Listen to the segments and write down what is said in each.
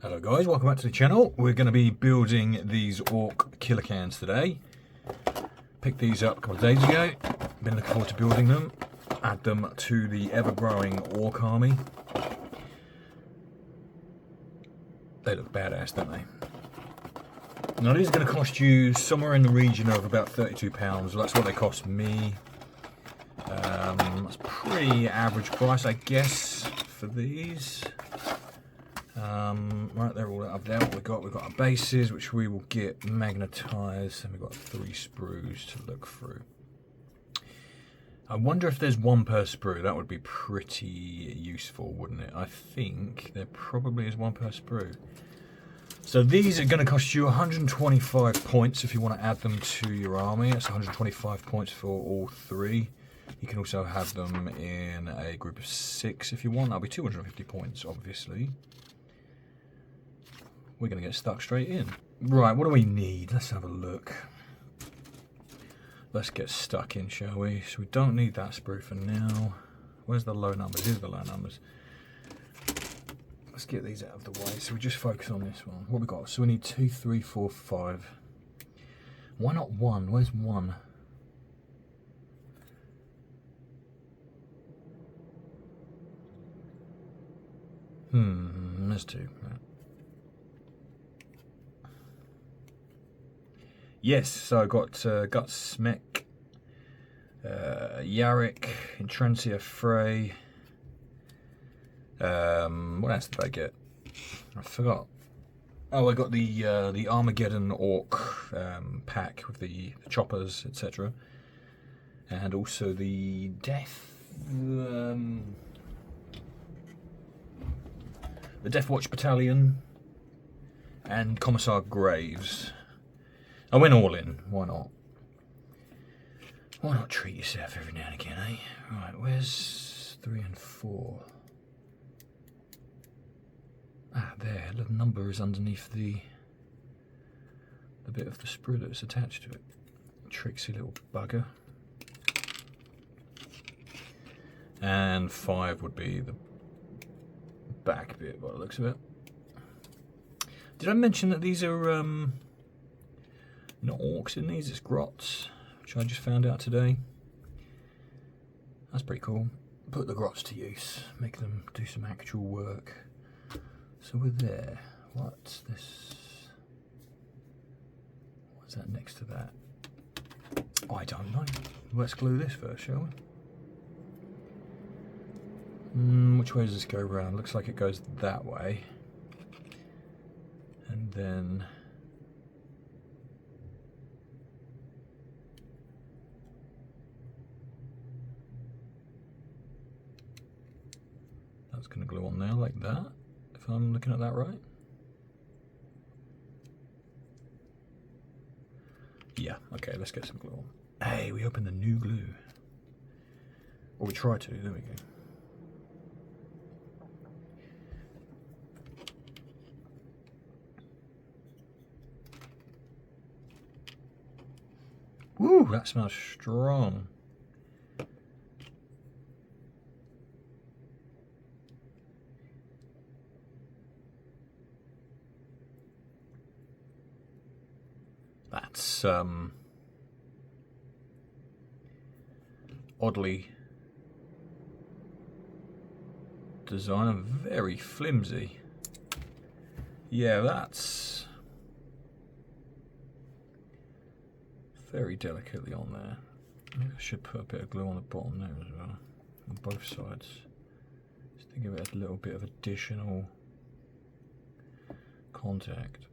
Hello guys, welcome back to the channel. We're going to be building these Ork Killa cans today. Picked these up a couple of days ago. Been looking forward to building them. Add them to the ever-growing Ork army. They look badass, don't they? Now these are going to cost you somewhere in the region of about £32. That's what they cost me. That's pretty average price, I guess, for these. Right, they're all up there. What we've got our bases, which we will get magnetised, and we've got 3 sprues to look through. I wonder if there's one per sprue. That would be pretty useful, wouldn't it? I think there probably is one per sprue. So these are going to cost you 125 points if you want to add them to your army. That's 125 points for all 3. You can also have them in a group of 6 if you want. That'll be 250 points, obviously. We're going to get stuck straight in. Right, what do we need? Let's have a look. Let's get stuck in, shall we? So we don't need that sprue for now. Where's the low numbers? Here's the low numbers. Let's get these out of the way. So we just focus on this one. What we got? So we need 2, 3, 4, 5. Why not 1? Where's 1? There's 2. Right. Yes, so I've got Guts, Smek, Yarrick, Intrensia, Frey. What else did I get? I forgot. Oh, I got the Armageddon Ork pack with the choppers, etc. And also the Death... the Death Watch Battalion and Commissar Graves. I went all in, why not? Why not treat yourself every now and again, eh? Right, where's 3 and 4? Ah, there, the number is underneath the bit of the sprue that's attached to it. Tricksy little bugger. And 5 would be the back bit, by the looks of it. Did I mention that these are not orcs in these, it's grots, which I just found out today. That's pretty cool. Put the grots to use, make them do some actual work. So we're there. What's this? What's that next to that? I don't know. Let's glue this first, shall we? Which way does this go around? Looks like it goes that way. And then... that's going to glue on there like that, if I'm looking at that right. Yeah, okay, let's get some glue on. Hey, we opened the new glue. Or we try to, there we go. Woo, that smells strong. That's oddly designed and very flimsy. Yeah, that's very delicately on there. Maybe I should put a bit of glue on the bottom there as well, on both sides, just to give it a little bit of additional contact.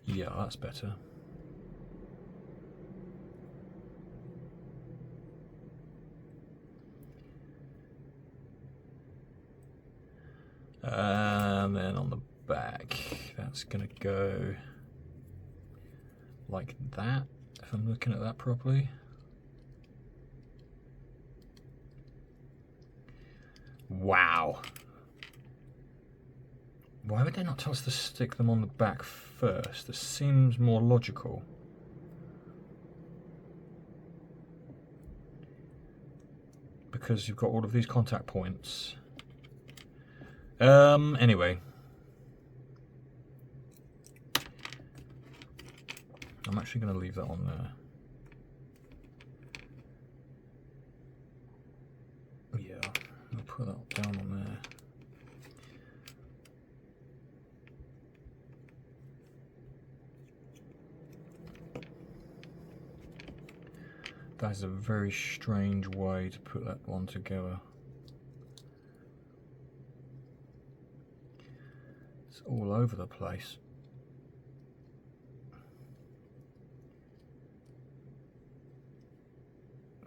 Yeah, that's better. And then on the back, that's going to go like that, if I'm looking at that properly. Wow. Why would they not tell us to stick them on the back first? This seems more logical. because you've got all of these contact points. Anyway. I'm actually going to leave that on there. Yeah, I'll put that down on there. That's a very strange way to put that one together. It's all over the place.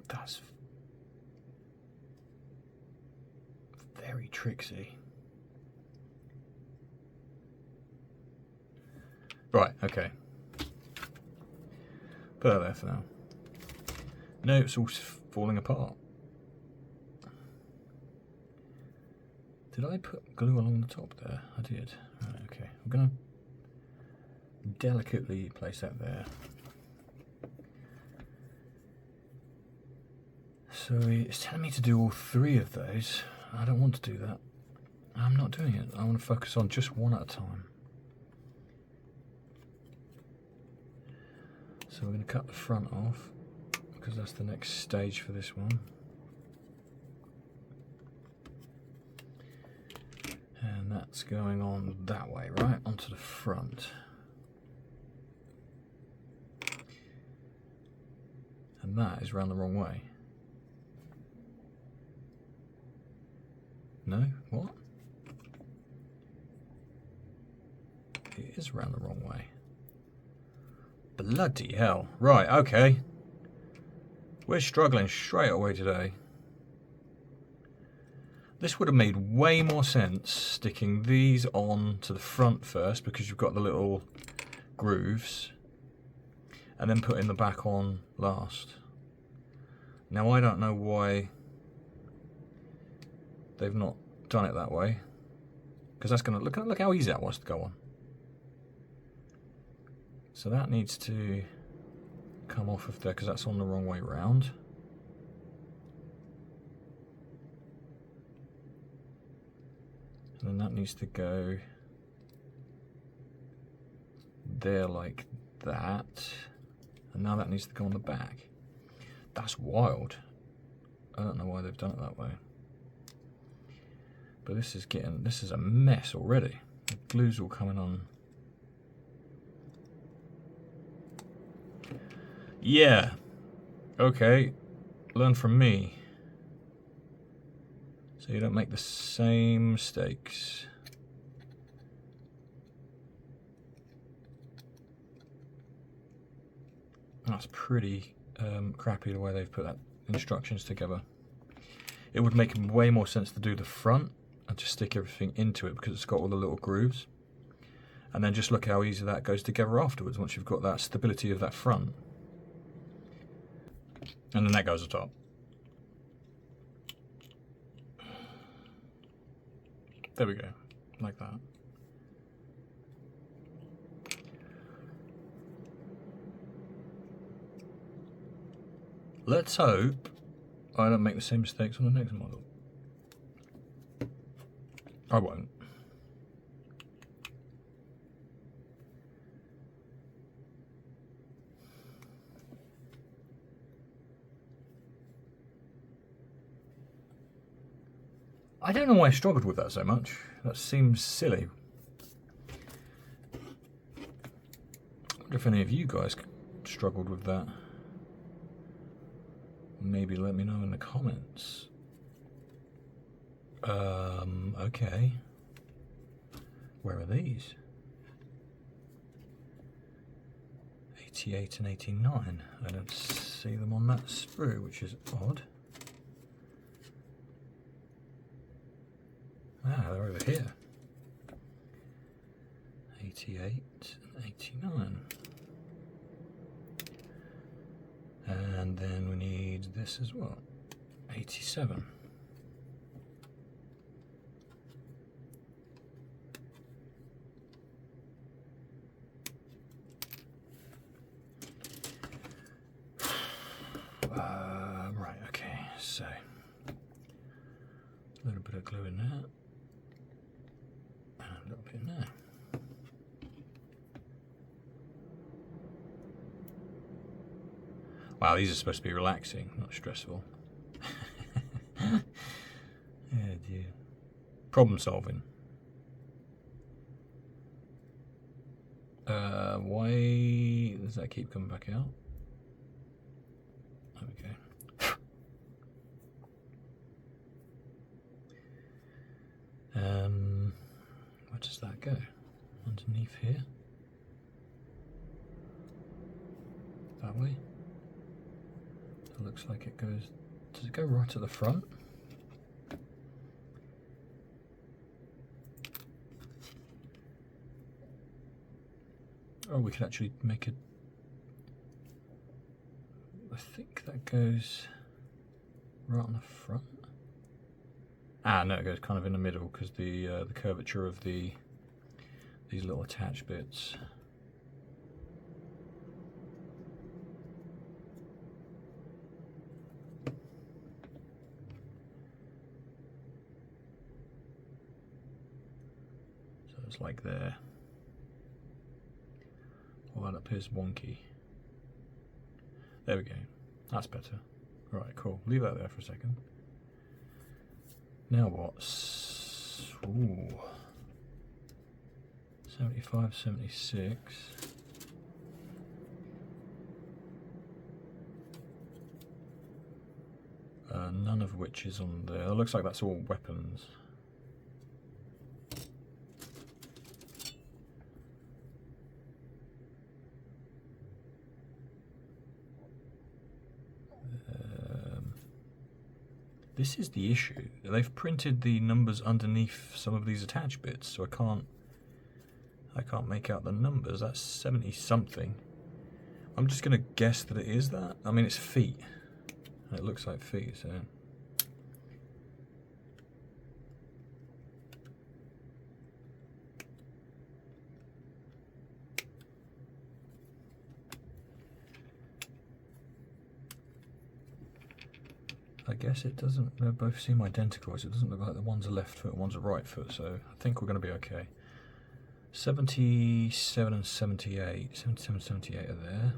That's very tricksy. Right, okay. Put that there for now. No, it's all falling apart. Did I put glue along the top there? I did. Right, okay. I'm going to delicately place that there. So it's telling me to do all three of those. I don't want to do that. I'm not doing it. I want to focus on just one at a time. So we're going to cut the front off, because that's the next stage for this one. And that's going on that way, right? Onto the front. And that is round the wrong way. No? What? It is round the wrong way. Bloody hell. Right, okay. We're struggling straight away today. This would have made way more sense sticking these on to the front first, because you've got the little grooves, and then putting the back on last. Now I don't know why they've not done it that way, because that's going to look how easy that was to go on. So that needs to come off of there, because that's on the wrong way round. And then that needs to go there like that. And now that needs to go on the back. That's wild. I don't know why they've done it that way. But this is a mess already. The glue's all coming on. Yeah. Okay. Learn from me. So you don't make the same mistakes. That's pretty crappy the way they've put that instructions together. It would make way more sense to do the front and just stick everything into it, because it's got all the little grooves. And then just look how easy that goes together afterwards, once you've got that stability of that front. And then that goes on top. There we go, like that. Let's hope I don't make the same mistakes on the next model. I won't. I don't know why I struggled with that so much. That seems silly. I wonder if any of you guys struggled with that. Maybe let me know in the comments. Okay. Where are these? 88 and 89. I don't see them on that sprue, which is odd. Ah, they're over here. 88 and 89. And then we need this as well. 87. Right, okay, so bit of glue in there. And a little bit in there. Wow, these are supposed to be relaxing, not stressful. Yeah, dear. Problem solving. Why does that keep coming back out? Okay. Where does that go? Underneath here? That way? It looks like it goes... Does it go right to the front? Oh, we could actually make it... I think that goes right on the front. Ah, no, it goes kind of in the middle because the curvature of these little attached bits. So it's like there. Oh, that appears wonky. There we go. That's better. Right, cool. Leave that there for a second. Now what? Ooh. 75, 76. None of which is on there. It looks like that's all weapons. This is the issue. They've printed the numbers underneath some of these attached bits, so I can't make out the numbers. That's 70 something. I'm just gonna guess that it is that. I mean, it's feet. It looks like feet, so. I guess it doesn't, they both seem identical, so it doesn't look like the one's a left foot and one's a right foot, so I think we're going to be okay. 77 and 78, 77 and 78 are there.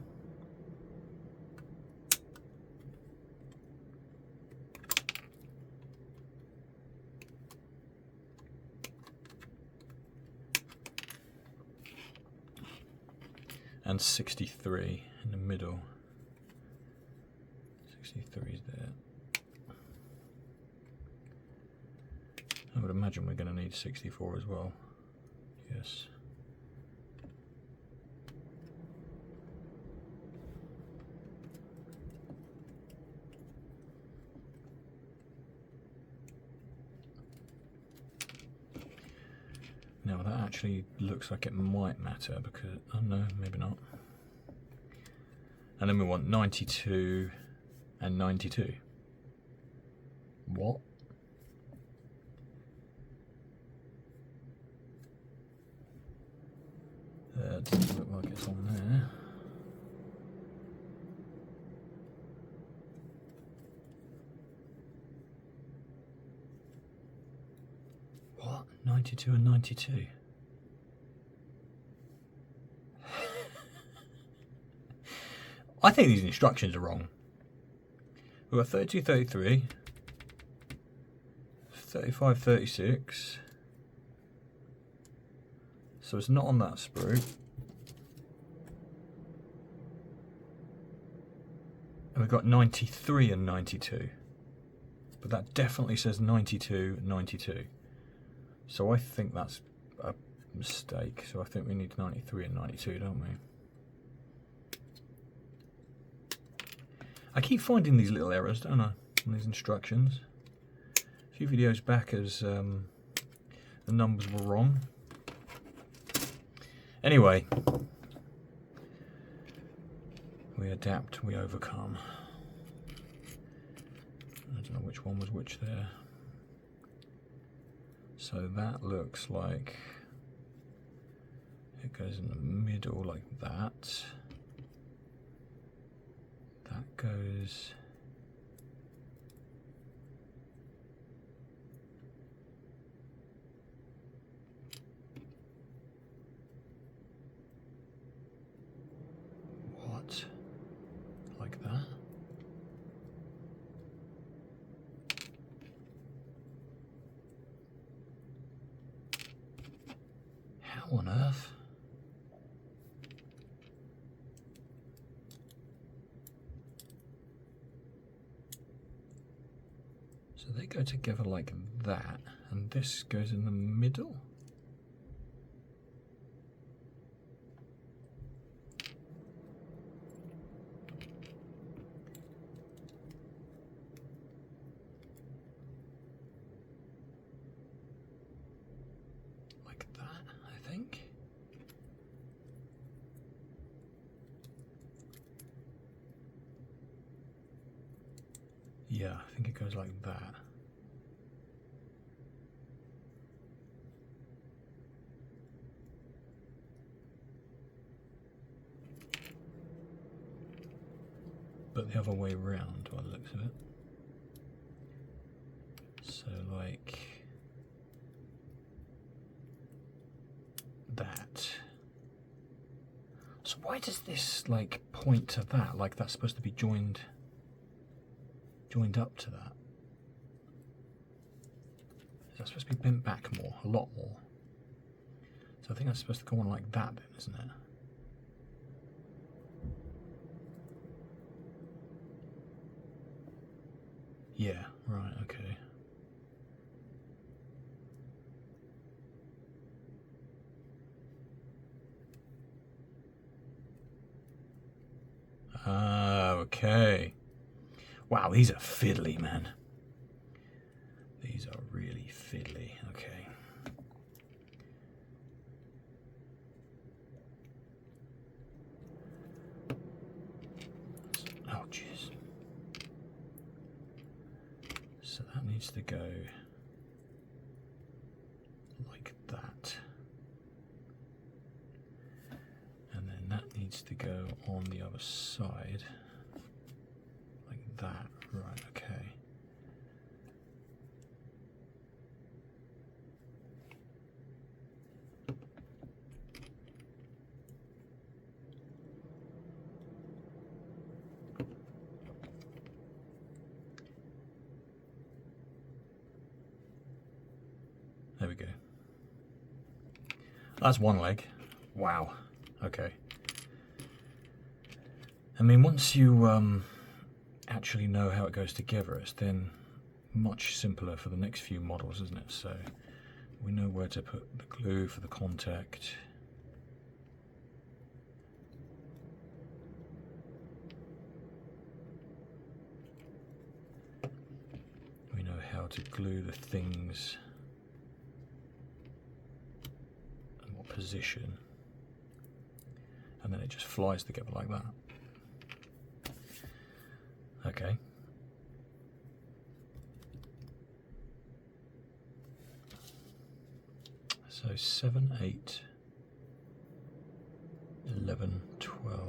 And 63 in the middle. 63 is there. I would imagine we're going to need 64 as well. Yes. Now that actually looks like it might matter because, oh no, maybe not. And then we want 92 and 92. What? Doesn't look like it's on there. What? 92 and 92? I think these instructions are wrong. We've got 32, 33, 35, 36. So it's not on that sprue. And we've got 93 and 92. But that definitely says 92 and 92. So I think that's a mistake. So I think we need 93 and 92, don't we? I keep finding these little errors, don't I, on these instructions. A few videos back as the numbers were wrong. Anyway, we adapt, we overcome. I don't know which one was which there. So that looks like it goes in the middle like that. That goes How on earth? So they go together like that, and this goes in the middle? Like that, I think. Yeah, I think it goes like that. But the other way round by the looks of it. So like that. So why does this like point to that? Like that's supposed to be joined up to that. Is that supposed to be bent back more? A lot more. So I think that's supposed to go on like that then, isn't it? Yeah, right, okay. Ah, okay. Wow, these are fiddly, man. These are really fiddly, okay. Oh, jeez. So that needs to go like that. And then that needs to go on the other side. Like that, right, okay. There we go. That's one leg. Wow. Okay. I mean, once you actually know how it goes together, it's then much simpler for the next few models, isn't it? So we know where to put the glue for the contact. We know how to glue the things and what position, and then it just flies together like that. Okay. So 7, 8, 11, 12.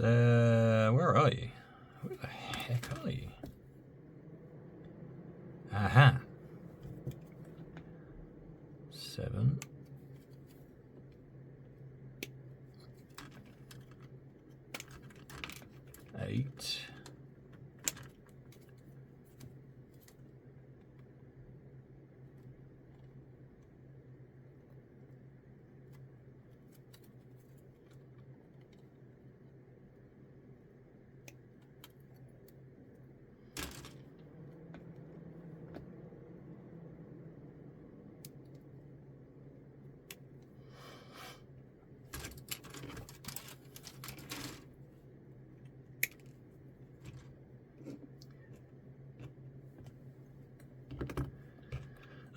Where are you? Where the heck are you? Aha. 7. 8.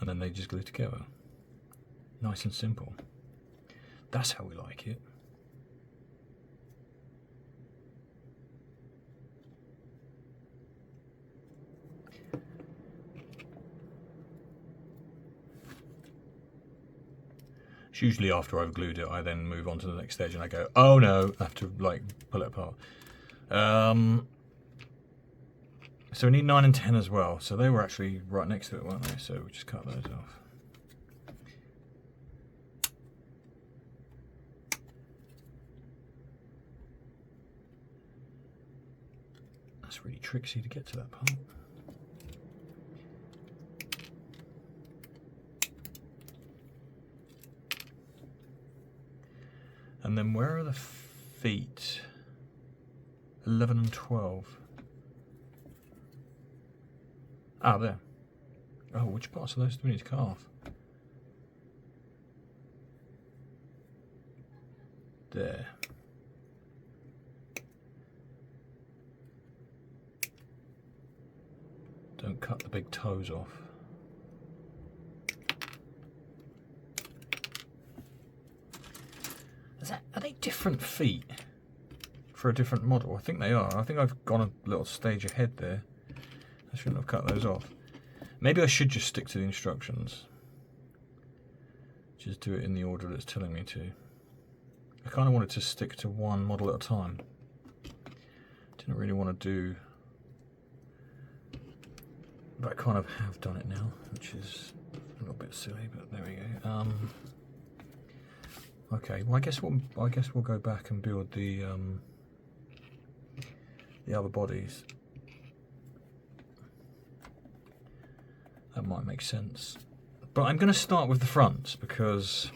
And then they just glue together. Nice and simple. That's how we like it. It's usually after I've glued it, I then move on to the next stage and I go, oh no, I have to like pull it apart. So we need 9 and 10 as well. So they were actually right next to it, weren't they? So we just cut those off. That's really tricksy to get to that part. And then where are the feet? 11 and 12. Ah, there. Oh, which parts of those do we need to cut off? There. Don't cut the big toes off. Are they different feet for a different model? I think they are. I think I've gone a little stage ahead there. I shouldn't have cut those off. Maybe I should just stick to the instructions. Just do it in the order that it's telling me to. I kind of wanted to stick to one model at a time. Didn't really want to do... But I kind of have done it now, which is a little bit silly, but there we go. Okay, well I guess we'll go back and build the other bodies. That might make sense. But I'm going to start with the fronts, because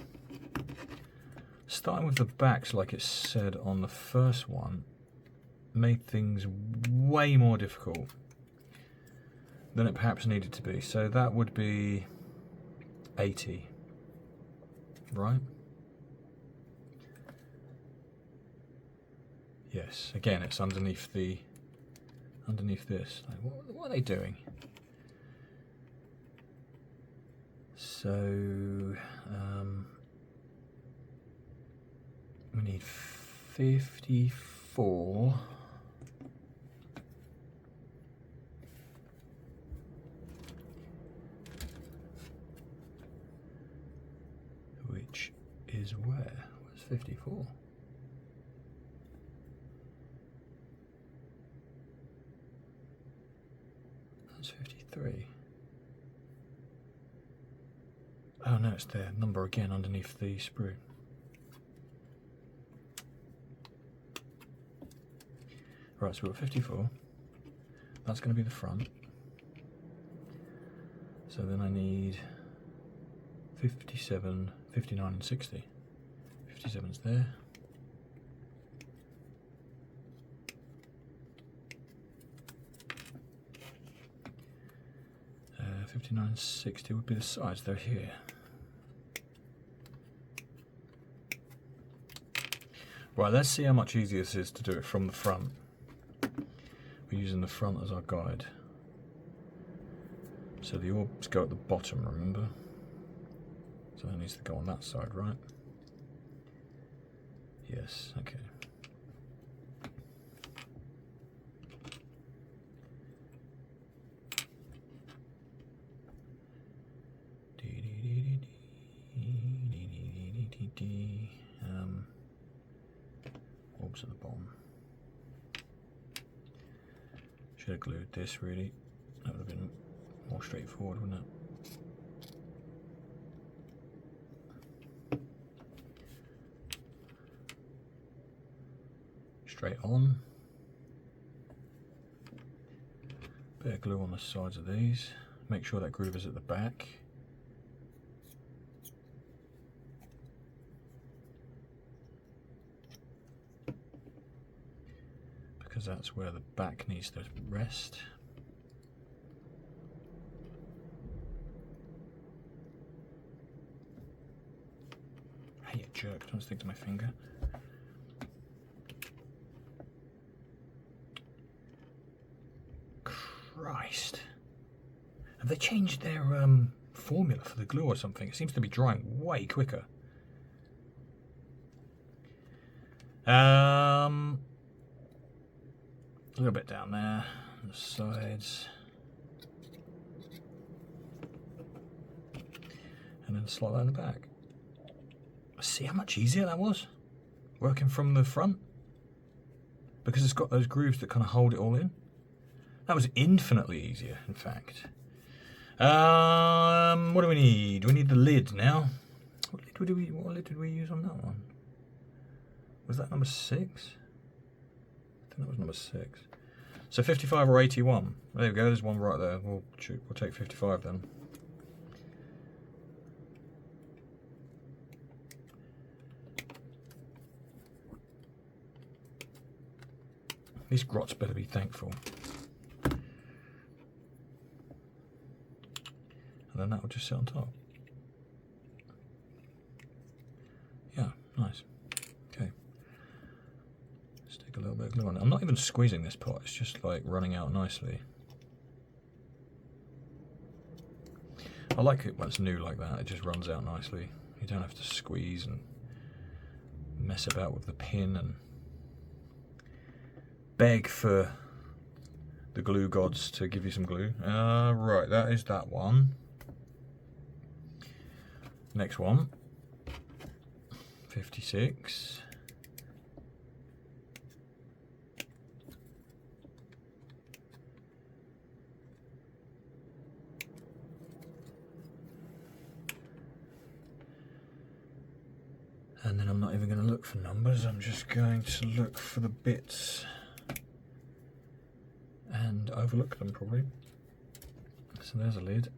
starting with the backs, like it said on the first one, made things way more difficult than it perhaps needed to be. So that would be 80, right? Yes, again, it's underneath this. Like, what are they doing? So we need 54. Which is where? Where's 54? That's 53. Oh no, it's there. Number again underneath the sprue. Right, so we've got 54. That's going to be the front. So then I need 57, 59 and 60. 57's there. 59 and 60 would be the sides. They're here. Right, let's see how much easier this is to do it from the front. We're using the front as our guide. So the orbs go at the bottom, remember? So that needs to go on that side, right? Yes, okay. Orbs at the bottom. Should have glued this really. That would have been more straightforward, wouldn't it? Straight on. Bit of glue on the sides of these. Make sure that groove is at the back. Because that's where the back needs to rest. Hey, you jerk, don't stick to my finger. Christ. Have they changed their formula for the glue or something? It seems to be drying way quicker. A little bit down there, on the sides. And then slot that in the back. See how much easier that was? Working from the front? because it's got those grooves that kind of hold it all in. That was infinitely easier, in fact. What do we need? We need the lid now. What lid did we use on that one? Was that number 6? I think that was number 6. So 55 or 81. There we go, there's one right there. We'll take 55 then. These grots better be thankful. And then that will just sit on top. Yeah, nice. Okay. Stick a little bit of glue on it. I'm not even squeezing this pot, it's just like running out nicely. I like it when it's new like that, it just runs out nicely. You don't have to squeeze and mess about with the pin and beg for the glue gods to give you some glue. Right, that is that one. Next one. 56. And then I'm not even going to look for numbers, I'm just going to look for the bits and overlook them probably. So there's a lid.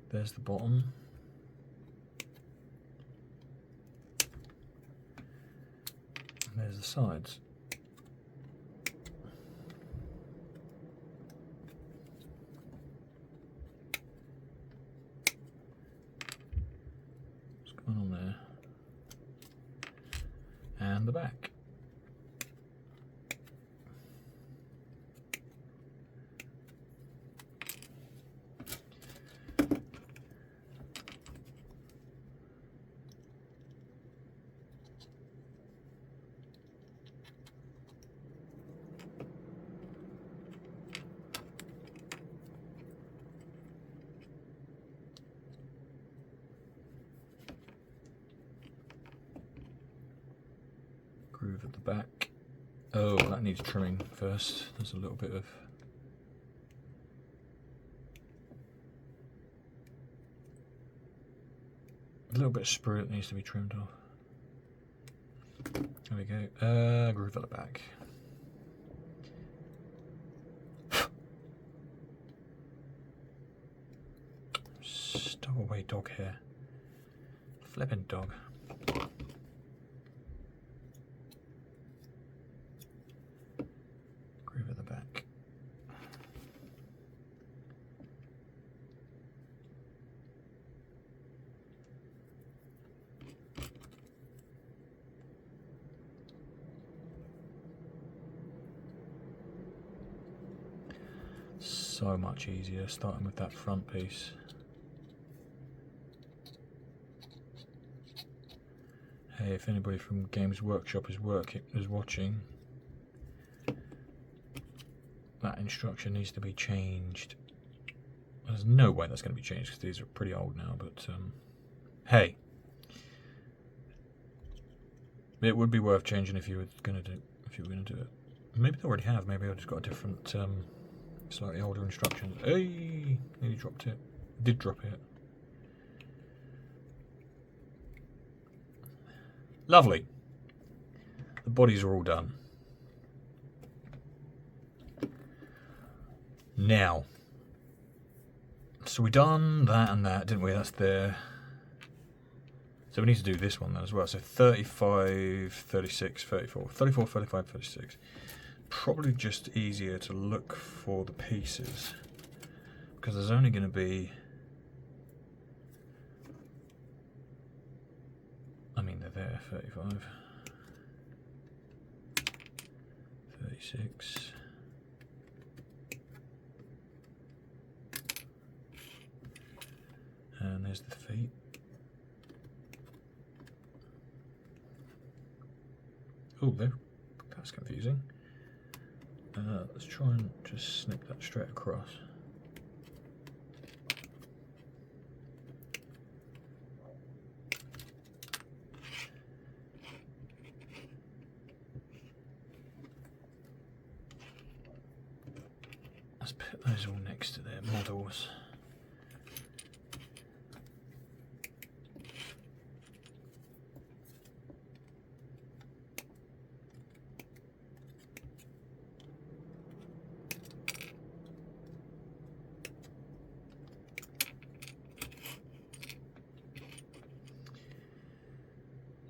There's the bottom. And there's the sides. What's going on there? And the back. Groove at the back. Oh, that needs trimming first. There's a little bit of sprue that needs to be trimmed off. There we go. Groove at the back. Stow away dog hair. Flippin' dog. Groove at the back. So much easier starting with that front piece. Hey, if anybody from Games Workshop is watching, that instruction needs to be changed. There's no way that's going to be changed because these are pretty old now, but hey, it would be worth changing if you were going to do it. Maybe they already have. Maybe I just got a different, slightly older instructions. Hey, nearly dropped it. Did drop it. Lovely. The bodies are all done. Now, so we done that and that, didn't we? That's there. So we need to do this one then as well. So 35, 36, 34. 34, 35, 36. Probably just easier to look for the pieces because there's only going to be, I mean, they're there, 35, 36, and there's the feet. Oh, there, that's confusing. Let's try and just snip that straight across. Let's put those all next to their models.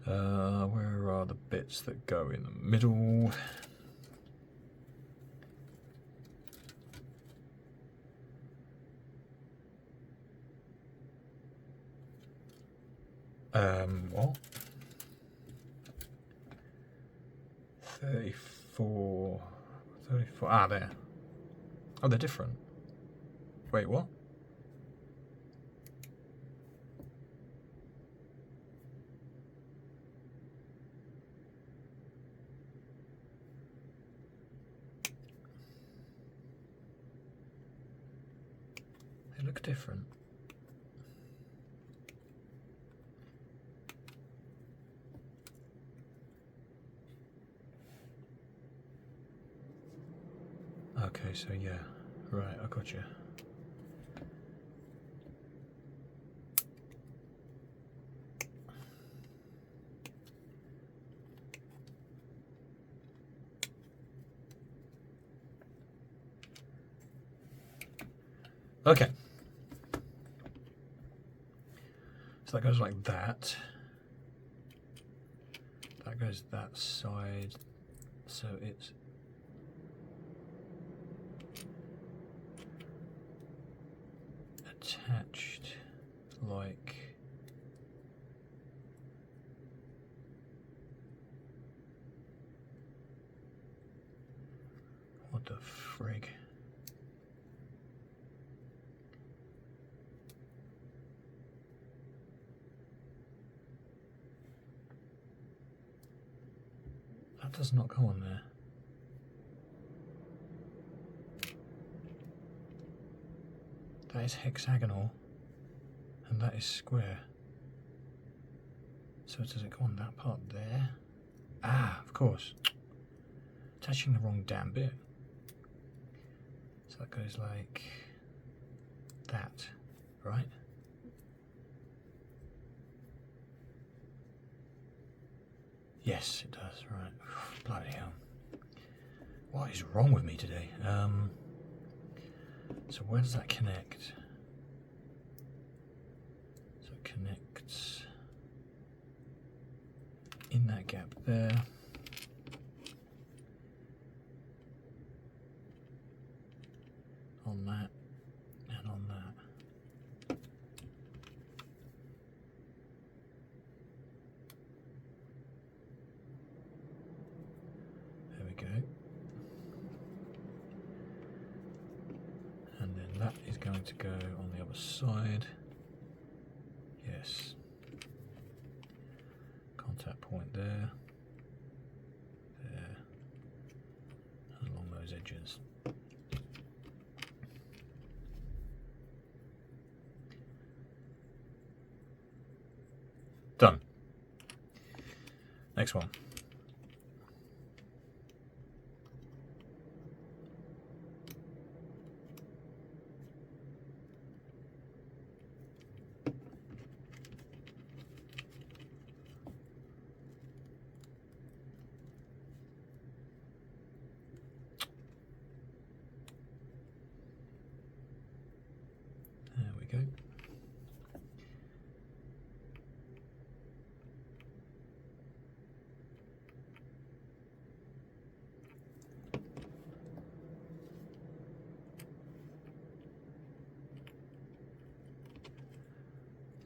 Where are the bits that go in the middle? What? 34. Ah, there. Oh, they're different. Wait, what? They look different. Okay, so yeah, right, I got you. Okay. So that goes like that. That goes that side. So it's attached like what the frig? That does not go on there. That is hexagonal and that is square. So does it go on that part there? Ah, of course. Touching the wrong damn bit. So that goes like that, right? Yes, it does, right. Bloody hell. What is wrong with me today? So where does that connect? So it connects in that gap there. On that and on that. There we go. And then that is going to go on the other side. Yes. Contact point there. There. And along those edges. Done. Next one. There we go.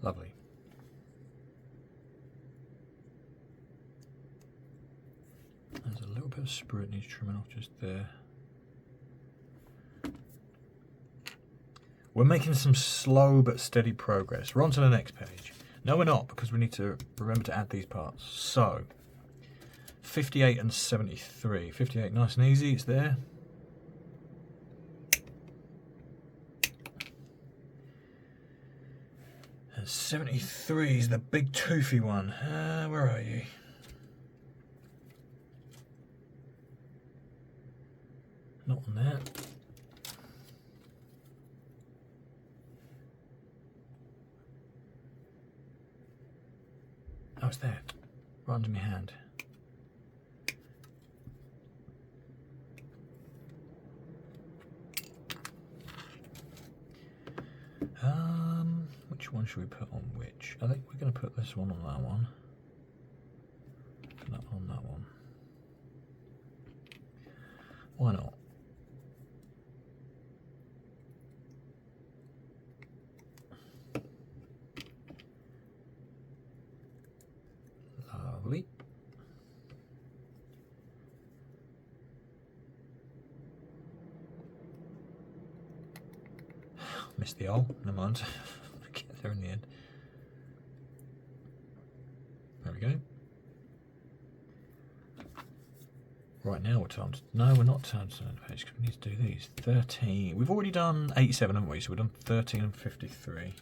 Lovely. There's a little bit of sprue it needs trimming off just there. We're making some slow but steady progress. We're on to the next page. No, we're not, because we need to remember to add these parts. So, 58 and 73. 58, nice and easy, it's there. And 73 is the big toothy one. Where are you? Not on that. what's that? Right under my hand. Which one should we put on which? I think we're going to put this one on that one. That on that one. Why not? Lovely. Missed the hole, never mind. I'll get there in the end. There we go. Right, now we're time to... No, we're not time to turn the page because we need to do these. 13. We've already done 87, haven't we? So we've done 13 and 53.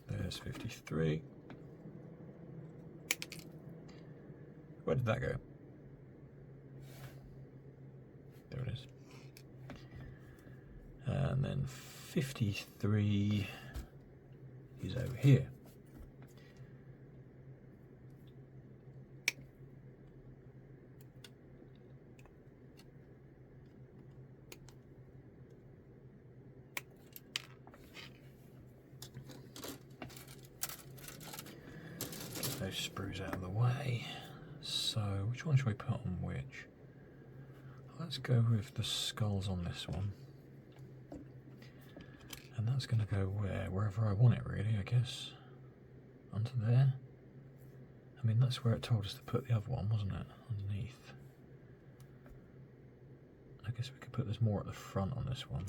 There's 53. Where did that go? There it is. And then 53 is over here. Get those sprues out of the way. So, which one should we put on which? Let's go with the skulls on this one. And that's going to go where? Wherever I want it, really, I guess. Onto there. I mean, that's where it told us to put the other one, wasn't it? Underneath. I guess we could put this more at the front on this one.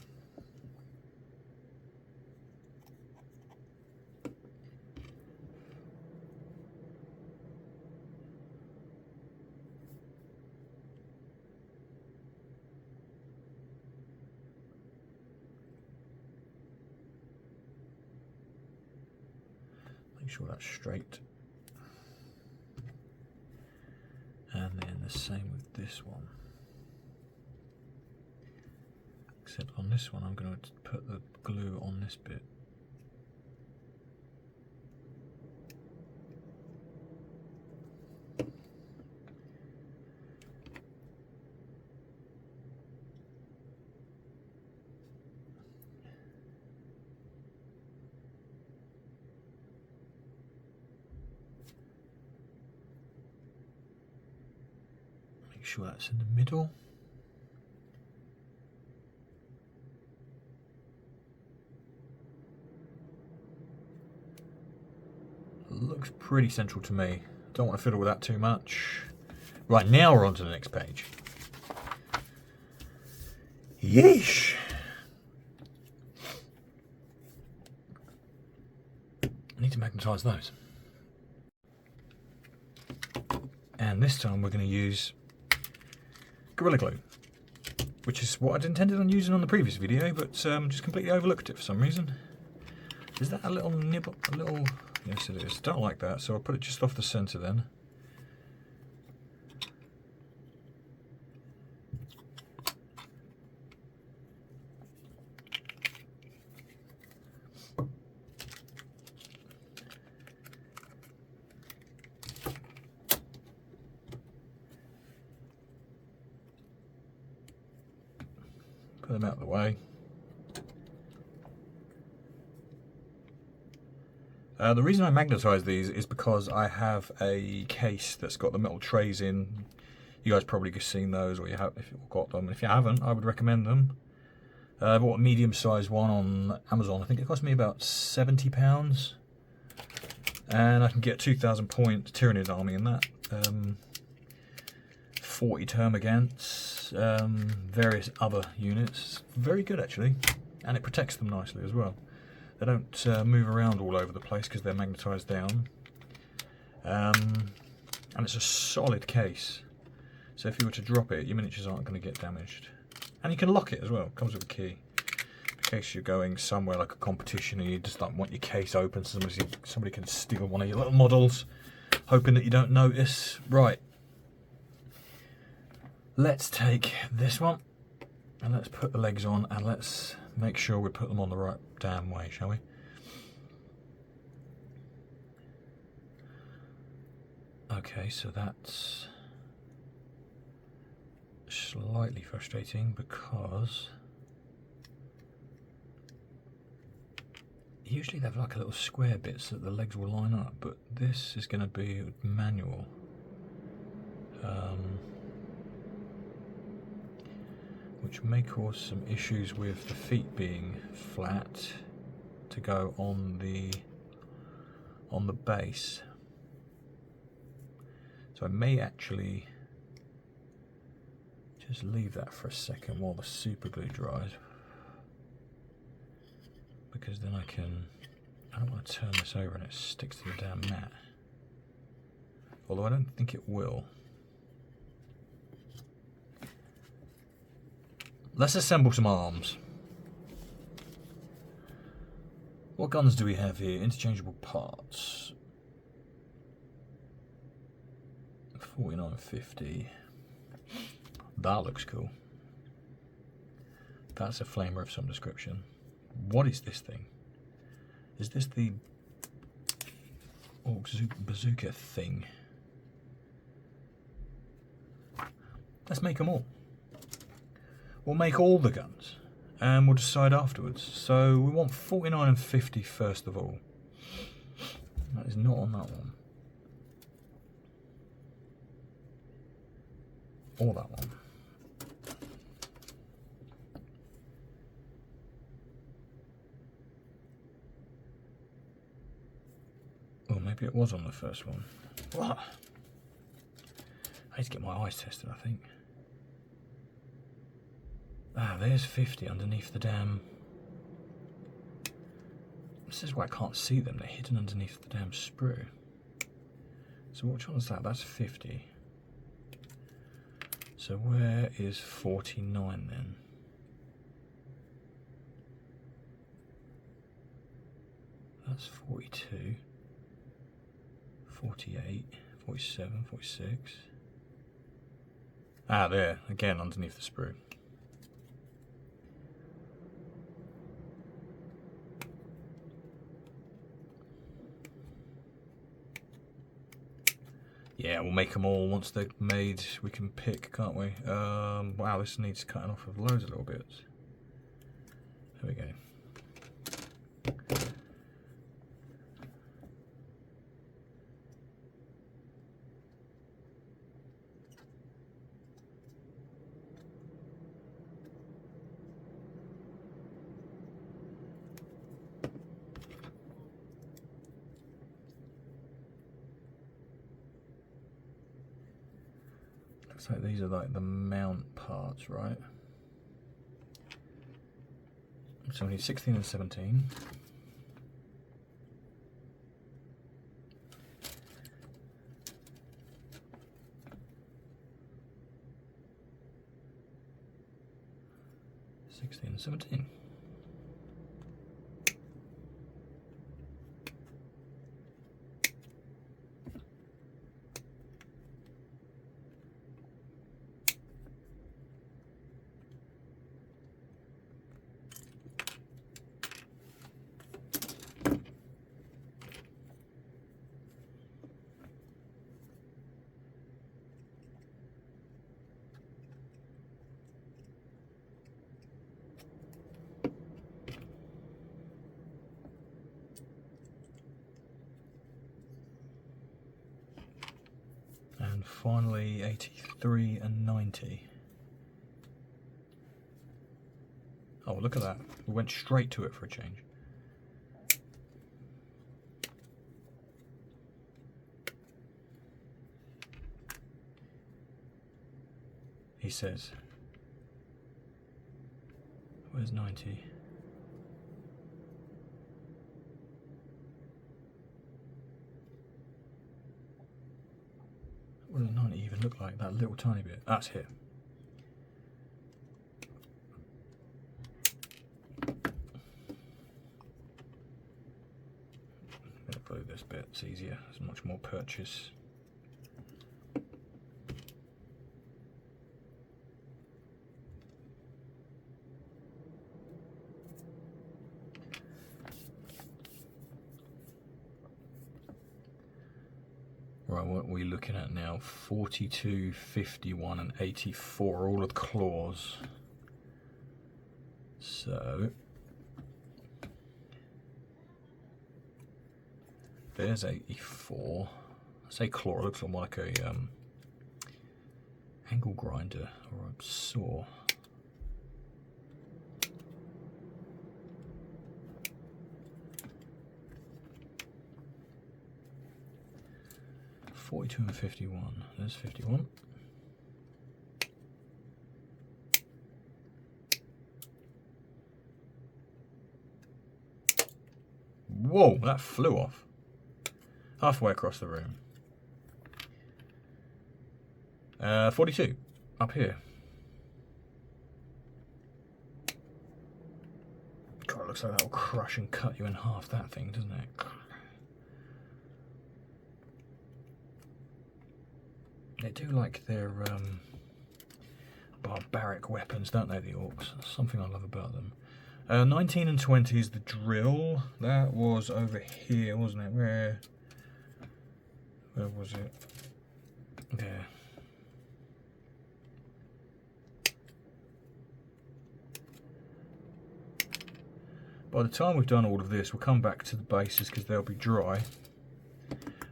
Make sure that's straight. And then the same with this one. Except on this one I'm going to put the glue on this bit. Sure that's in the middle. Looks pretty central to me. Don't want to fiddle with that too much. Right, now we're on to the next page. Yeesh! I need to magnetise those. And this time we're going to use Gorilla Glue, which is what I'd intended on using on the previous video, but just completely overlooked it for some reason. Is that a little nibble? A little... Yes, it is. Don't like that, so I'll put it just off the centre then. Put them out of the way. The reason I magnetise these is because I have a case that's got the metal trays in. You guys probably have seen those, or you have if you've got them. If you haven't, I would recommend them. I bought a medium-sized one on Amazon. I think it cost me about £70, and I can get 2,000 points Tyrannid army in that. 40 termagants, various other units. Very good actually, and it protects them nicely as well. They don't move around all over the place because they're magnetised down, and it's a solid case, so if you were to drop it your miniatures aren't going to get damaged. And you can lock it as well, it comes with a key in case you're going somewhere like a competition and you just don't want your case open so somebody can steal one of your little models, hoping that you don't notice. Right, let's take this one And let's put the legs on, and let's make sure we put them on the right damn way, shall we? Okay, so that's slightly frustrating because usually they have like a little square bit so that the legs will line up, but this is going to be manual. Which may cause some issues with the feet being flat to go on the base. So I may actually just leave that for a second while the super glue dries, because then I don't want to turn this over and it sticks to the damn mat. Although I don't think it will. Let's assemble some arms. What guns do we have here? Interchangeable parts. 49.50. That looks cool. That's a flamer of some description. What is this thing? Is this the Orks bazooka thing? Let's make them all. We'll make all the guns, and we'll decide afterwards. So we want 49 and 50 first of all. That is not on that one. Or that one. Oh, maybe it was on the first one. What? I need to get my eyes tested, I think. Ah, there's 50 underneath the damn... This is why I can't see them. They're hidden underneath the damn sprue. So which one is that? That's 50. So where is 49 then? That's 42. 48. 47. 46. Ah, there. Again, underneath the sprue. Yeah, we'll make them all. Once they're made, we can pick, can't we? Wow, this needs cutting off of loads of little bits. There we go. Looks like these are like the mount parts, right? So we need 16 and 17. And 17. And finally 83 and 90. Oh, look at that. We went straight to it for a change. He says, where's 90? What does 90 even look like? That little tiny bit. That's here. Probably this bit. It's easier. It's much more purchase. Right, what are we looking at now? 42, 51 and 84, all of claws. So there's 84. I say claw, it looks more like a angle grinder or a saw. .42 and 51. There's 51. Whoa, that flew off. Halfway across the room. 42, up here. God, it looks like that will crush and cut you in half, that thing, doesn't it? They do like their barbaric weapons, don't they, the Orks? That's something I love about them. 19 and 20 is the drill. That was over here, wasn't it? Where was it? There. By the time we've done all of this, we'll come back to the bases because they'll be dry.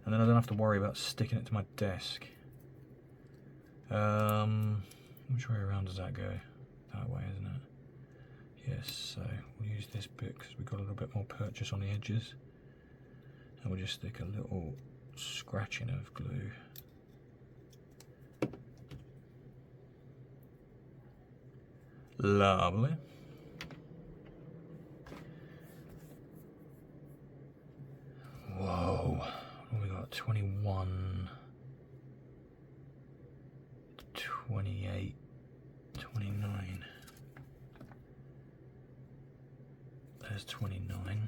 And then I don't have to worry about sticking it to my desk. Which way around does that go? That way, isn't it? Yes, so we'll use this bit because we've got a little bit more purchase on the edges. And we'll just stick a little scratching of glue. Lovely. Whoa, what have we got? 21, 28, 29. There's 29.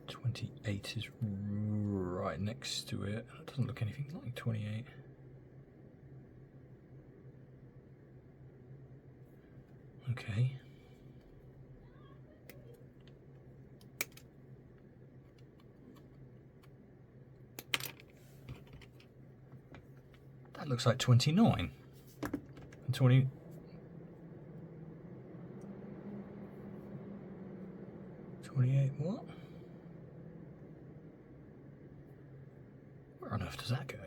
.28 is right next to it. It doesn't look anything like 28. Okay. That looks like 29. And 20. What? Where on earth does that go?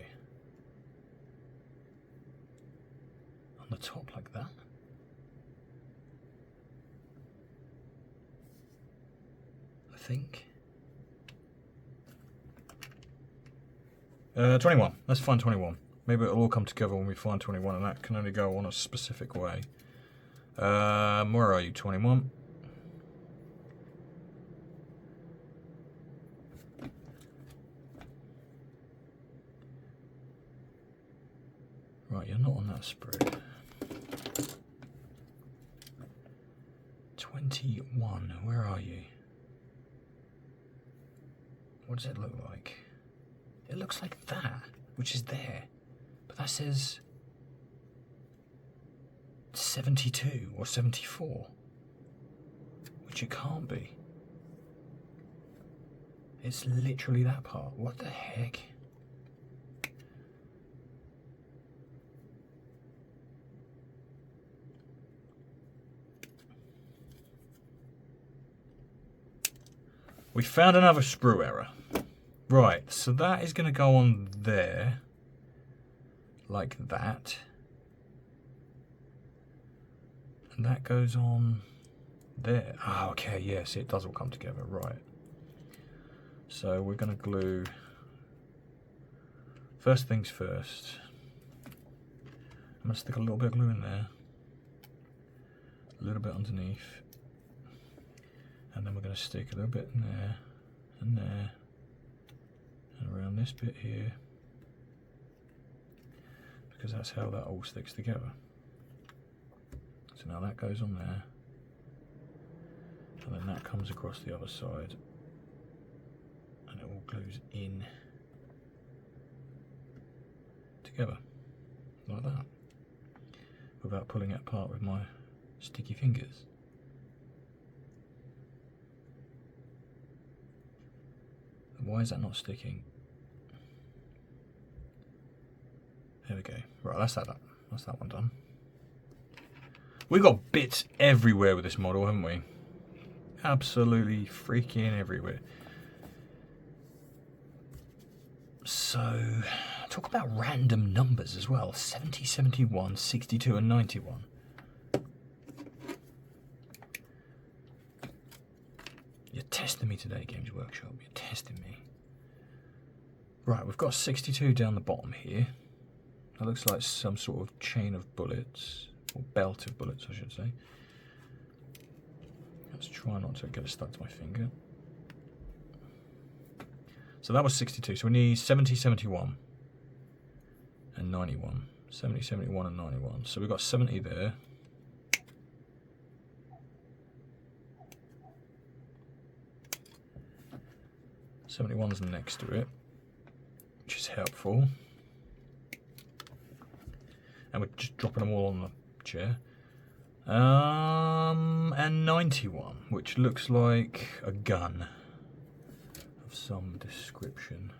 On the top like that? I think. 21. Let's find 21. Maybe it'll all come together when we find 21, and that can only go on a specific way. Where are you, 21? Right, you're not on that sprue. 21, where are you? What does it look like? It looks like that, which is there. But that says 72 or 74, which it can't be. It's literally that part. What the heck? We found another sprue error. Right, so that is going to go on there, like that. And that goes on there. Ah, okay, yes, it does all come together, right. So we're going to glue, first things first. I'm going to stick a little bit of glue in there, a little bit underneath. And then we're going to stick a little bit in there, and there, and around this bit here, because that's how that all sticks together. So now that goes on there, and then that comes across the other side, and it all glues in together. Like that. Without pulling it apart with my sticky fingers. Why is that not sticking? There we go. Right, that's that one done. We've got bits everywhere with this model, haven't we? Absolutely freaking everywhere. So, talk about random numbers as well. 70, 71, 62 and 91. You're testing me today, Games Workshop. You're testing me. Right, we've got 62 down the bottom here. That looks like some sort of chain of bullets. Or belt of bullets, I should say. Let's try not to get it stuck to my finger. So that was 62. So we need 70, 71 and 91. 70, 71 and 91. So we've got 70 there. '71's next to it, which is helpful. And we're just dropping them all on the chair. And 91, which looks like a gun of some description,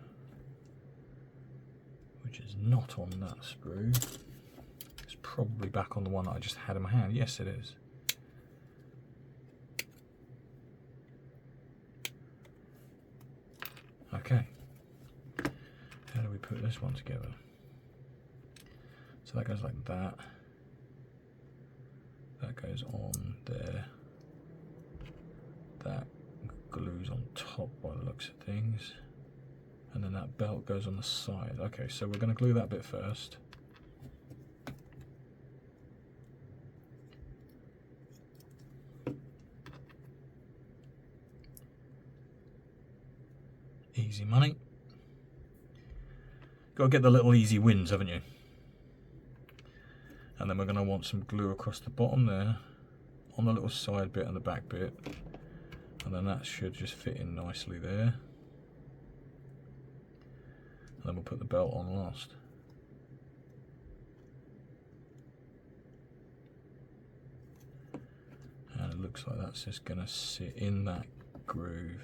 which is not on that sprue. It's probably back on the one that I just had in my hand. Yes, it is. Okay. How do we put this one together? So that goes like that. That goes on there. That glues on top by the looks of things. And then that belt goes on the side. Okay, so we're going to glue that bit first. Easy money. Got to get the little easy wins, haven't you? And then we're going to want some glue across the bottom there, on the little side bit and the back bit. And then that should just fit in nicely there. And then we'll put the belt on last. And it looks like that's just going to sit in that groove.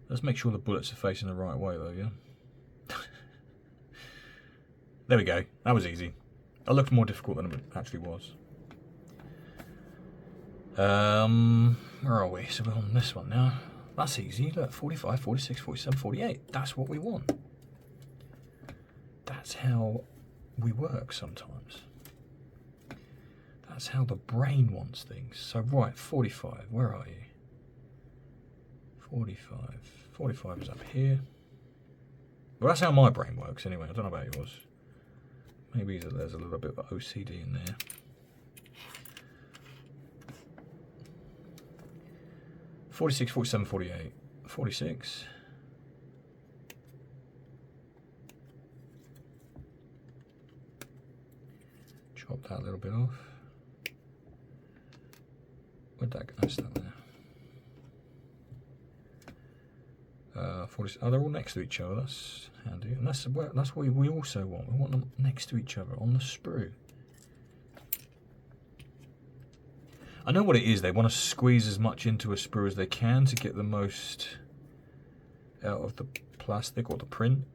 Let's make sure the bullets are facing the right way though, yeah? There we go, that was easy. That looked more difficult than it actually was. Where are we? So we're on this one now. That's easy, look, 45, 46, 47, 48. That's what we want. That's how we work sometimes. That's how the brain wants things. So right, 45, where are you? 45. 45 is up here. Well, that's how my brain works anyway. I don't know about yours. Maybe there's a little bit of OCD in there. '46, '47, '48. 46. Chop that little bit off. Where'd that go? That's that there. 40, oh, they're all next to each other. That's handy, and that's what we also want. We want them next to each other on the sprue. I know what it is. They want to squeeze as much into a sprue as they can to get the most out of the plastic or the print,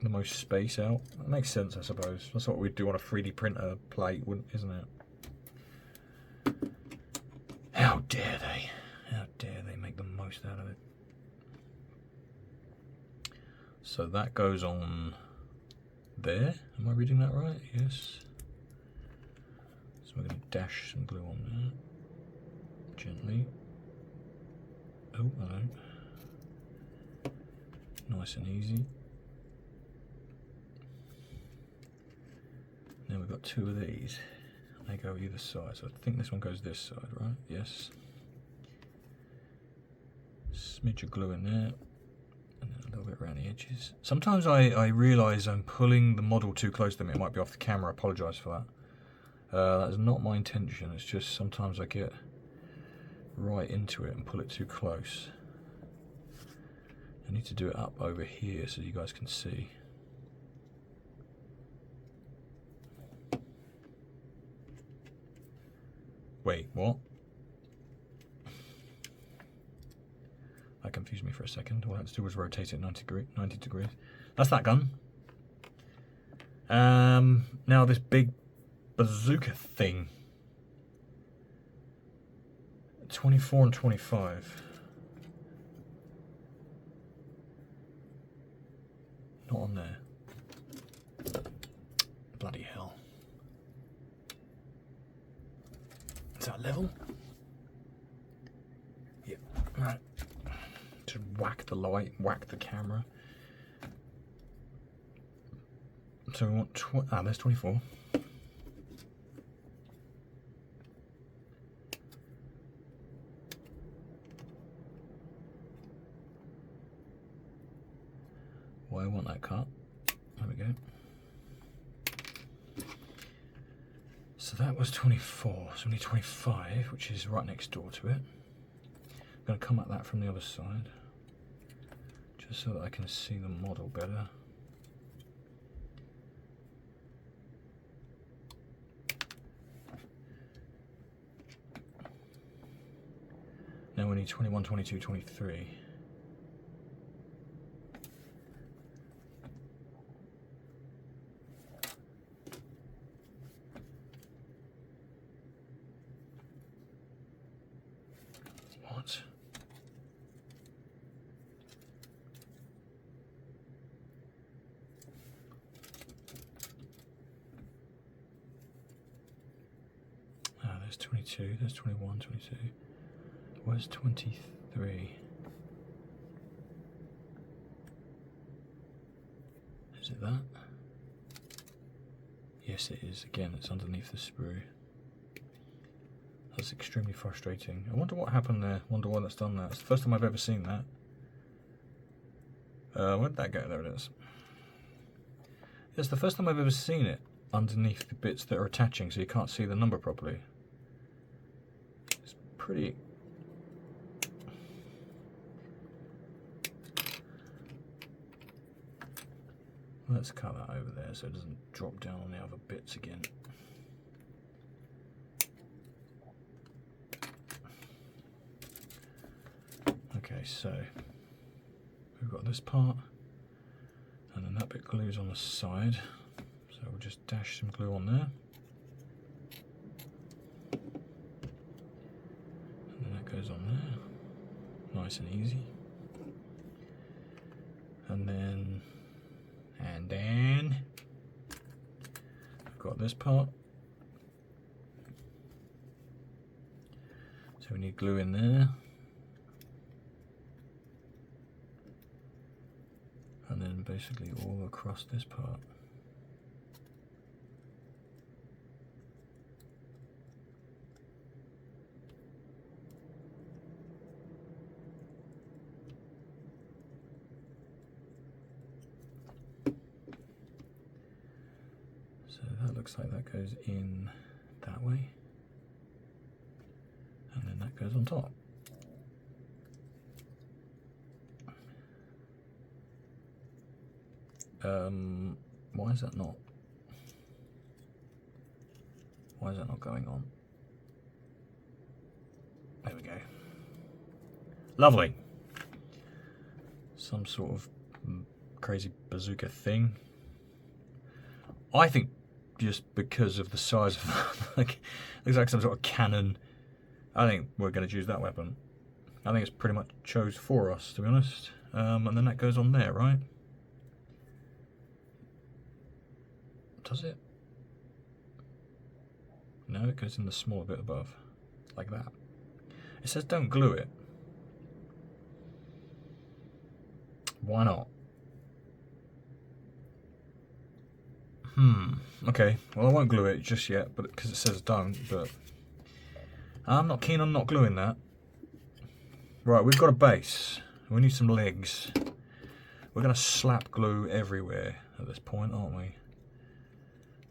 the most space out. That makes sense, I suppose. That's what we'd do on a 3D printer plate, isn't it? How dare they? How dare they make the most out of it? So that goes on there. Am I reading that right? Yes. So we're going to dash some glue on there. Gently. Oh, hello. Nice and easy. Now we've got two of these. They go either side. So I think this one goes this side, right? Yes. Smidge of glue in there. And then a little bit around the edges. Sometimes I realise I'm pulling the model too close to me. It might be off the camera. I apologise for that. That's not my intention. It's just sometimes I get right into it and pull it too close. I need to do it up over here so you guys can see. Wait, what? That confused me for a second. All I had to do was rotate it 90 degrees. That's that gun. Now this big bazooka thing. 24 and 25. Not on there. Bloody hell. Is that level? Yeah. Right. Just whack the light, whack the camera. So we want there's 24. Well, I want that cut. There we go. So that was 24. So we need 25, which is right next door to it. I'm going to come at that from the other side, just so that I can see the model better. Now we need 21, 22, 23. What? Ah, there's 22, there's 21, 22. Where's 23? Is it that? Yes, it is. Again, it's underneath the sprue. That's extremely frustrating. I wonder what happened there. Wonder why that's done that. It's the first time I've ever seen that. Where did that go? There it is. It's the first time I've ever seen it underneath the bits that are attaching, so you can't see the number properly. It's pretty... Let's cut that over there so it doesn't drop down on the other bits again. Okay, so we've got this part, and then that bit glues on the side. So we'll just dash some glue on there. And then that goes on there. Nice and easy. And then I've got this part. So we need glue in there. And then basically all across this part. So that looks like that goes in that way. And then that goes on top. Why is that not? Why is that not going on? There we go. Lovely. Some sort of crazy bazooka thing. I think just because of the size of like, looks like some sort of cannon. I think we're going to choose that weapon. I think it's pretty much chose for us, to be honest. And then that goes on there, right? Does it? No, it goes in the smaller bit above, like that. It says don't glue it. Why not? Okay, well I won't glue it just yet, but because it says don't, but I'm not keen on not gluing that. Right, we've got a base. We need some legs. We're going to slap glue everywhere at this point, aren't we?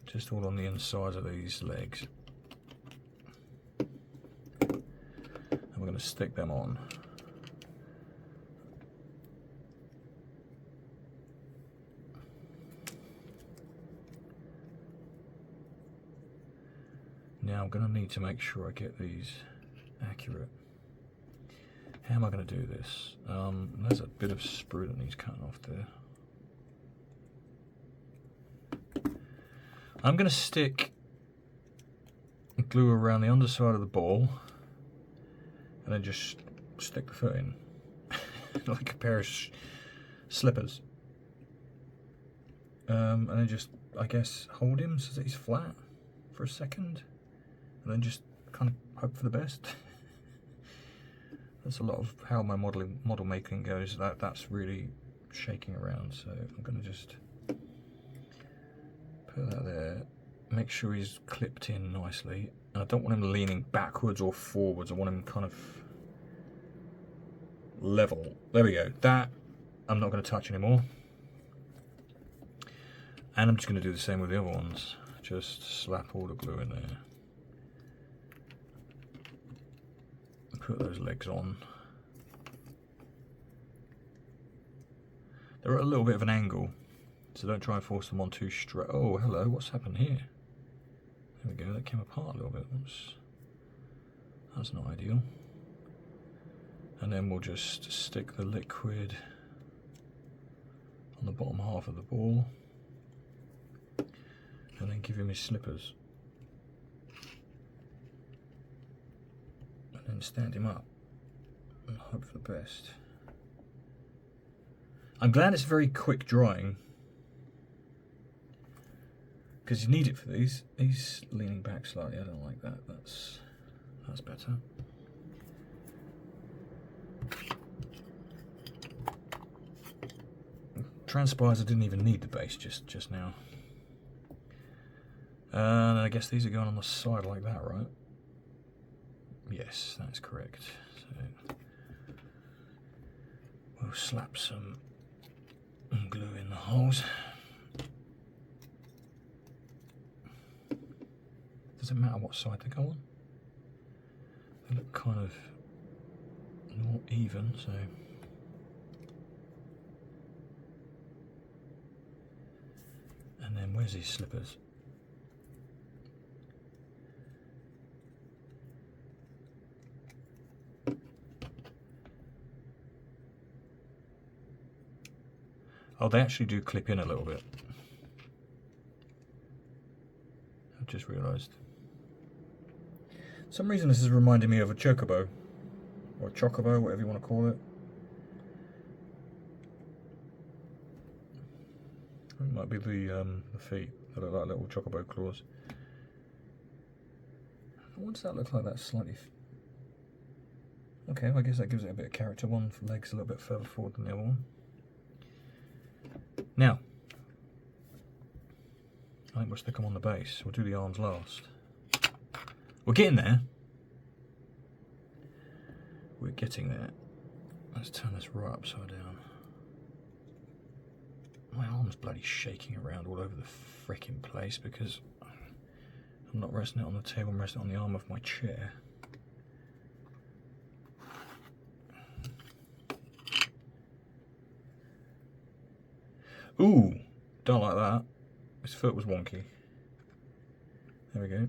Just all on the inside of these legs. And we're going to stick them on. Now Now I'm going to need to make sure I get these accurate. How am I going to do this? There's a bit of sprue that needs cutting off there. I'm going to stick glue around the underside of the ball and then just stick the foot in like a pair of slippers. And then just, I guess, hold him so that he's flat for a second and then just kind of hope for the best. That's a lot of how my model making goes. That's really shaking around, so I'm going to just put that there. Make sure he's clipped in nicely. And I don't want him leaning backwards or forwards. I want him kind of level. There we go. That I'm not going to touch anymore. And I'm just going to do the same with the other ones. Just slap all the glue in there. Put those legs on. They're at a little bit of an angle, so don't try and force them on too straight. Oh, hello, what's happened here? There we go, that came apart a little bit. Oops. That's not ideal. And then we'll just stick the liquid on the bottom half of the ball. And then give him his slippers. And then stand him up and hope for the best. I'm glad it's very quick drying, because you need it for these. He's leaning back slightly, I don't like that. That's better. Transpires I didn't even need the base just now. And I guess these are going on the side like that, right? Yes, that's correct. So we'll slap some glue in the holes. Does it matter what side they go on? They look kind of not even, so. And then where's his slippers? Oh, they actually do clip in a little bit. I've just realised. For some reason this is reminding me of a chocobo. Or a chocobo, whatever you want to call it. It might be the feet that look like little chocobo claws. What does that look like? That's slightly... Okay, well, I guess that gives it a bit of character. One leg's a little bit further forward than the other one. Now, I think we'll stick them on the base. We'll do the arms last. We're getting there. We're getting there. Let's turn this right upside down. My arm's bloody shaking around all over the frickin' place because I'm not resting it on the table, I'm resting it on the arm of my chair. Ooh, don't like that. His foot was wonky. There we go.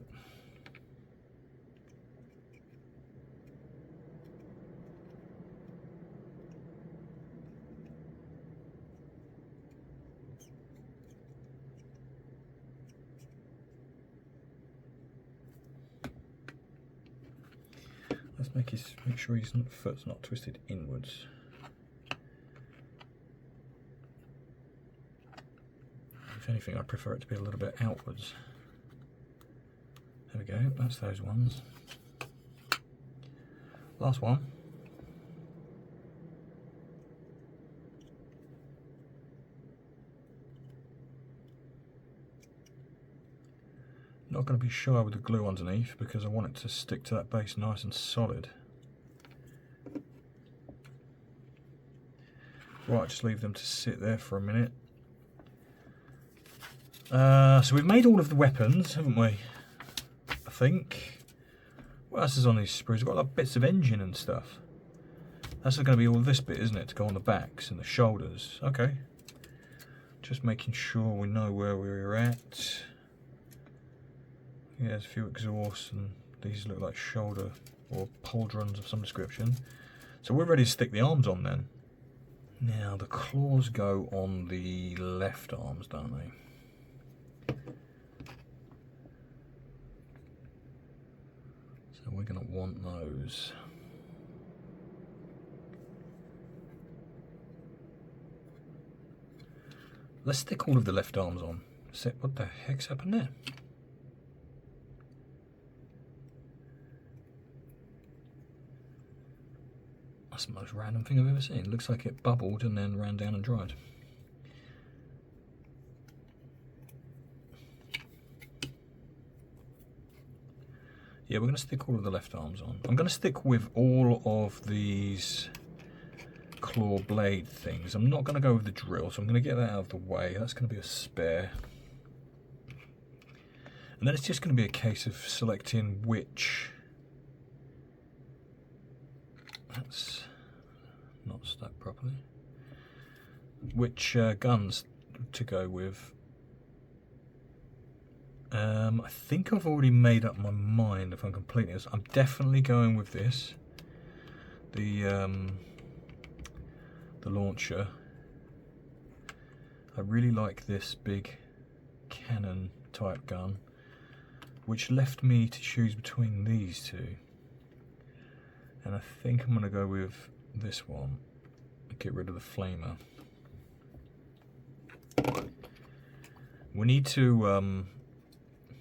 Let's make sure his foot's not twisted inwards. If anything, I prefer it to be a little bit outwards. There we go, that's those ones. Last one. Not going to be shy with the glue underneath because I want it to stick to that base nice and solid. Right, just leave them to sit there for a minute. So we've made all of the weapons, haven't we? I think. What else is on these sprues? We've got like bits of engine and stuff. That's going to be all this bit, isn't it? To go on the backs and the shoulders. Okay. Just making sure we know where we're at. Yeah, there's a few exhausts, and these look like shoulder or pauldrons of some description. So we're ready to stick the arms on then. Now the claws go on the left arms, don't they? So we're going to want those. Let's stick all of the left arms on. What the heck's happened there? That's the most random thing I've ever seen. It looks like it bubbled and then ran down and dried. Yeah, we're going to stick all of the left arms on. I'm going to stick with all of these claw blade things. I'm not going to go with the drill, so I'm going to get that out of the way. That's going to be a spare. And then it's just going to be a case of selecting which... That's not stuck properly. Which guns to go with. I think I've already made up my mind if I'm completely honest. I'm definitely going with this. The launcher. I really like this big cannon type gun, which left me to choose between these two. And I think I'm going to go with this one. Get rid of the flamer. We need to.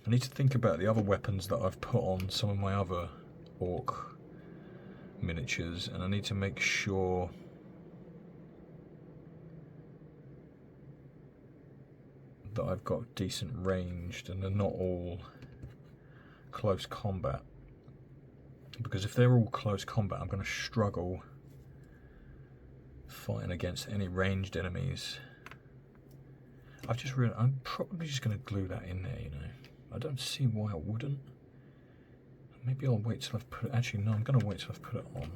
I need to think about the other weapons that I've put on some of my other orc miniatures, and I need to make sure that I've got decent ranged and they're not all close combat. Because if they're all close combat, I'm going to struggle fighting against any ranged enemies. I've just realized I'm probably just going to glue that in there, you know. I don't see why I wouldn't. Maybe I'll wait till I've put it. Actually, no, I'm going to wait till I've put it on.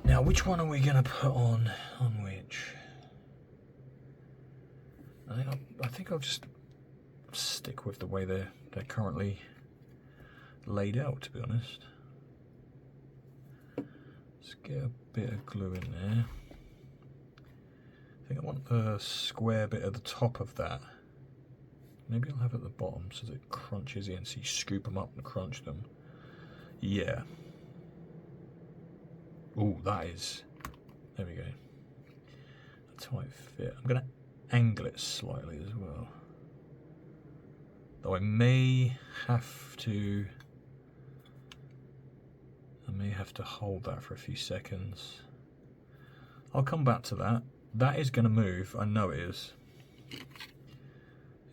Now, which one are we going to put on which? I think I'll just stick with the way they're currently laid out, to be honest. Let's get a bit of glue in there. I think I want the square bit at the top of that. Maybe I'll have it at the bottom so that it crunches in, so you scoop them up and crunch them. Yeah. Oh, that is... There we go. A tight fit. I'm going to angle it slightly as well. Though I may have to hold that for a few seconds. I'll come back to that. That is going to move. I know it is.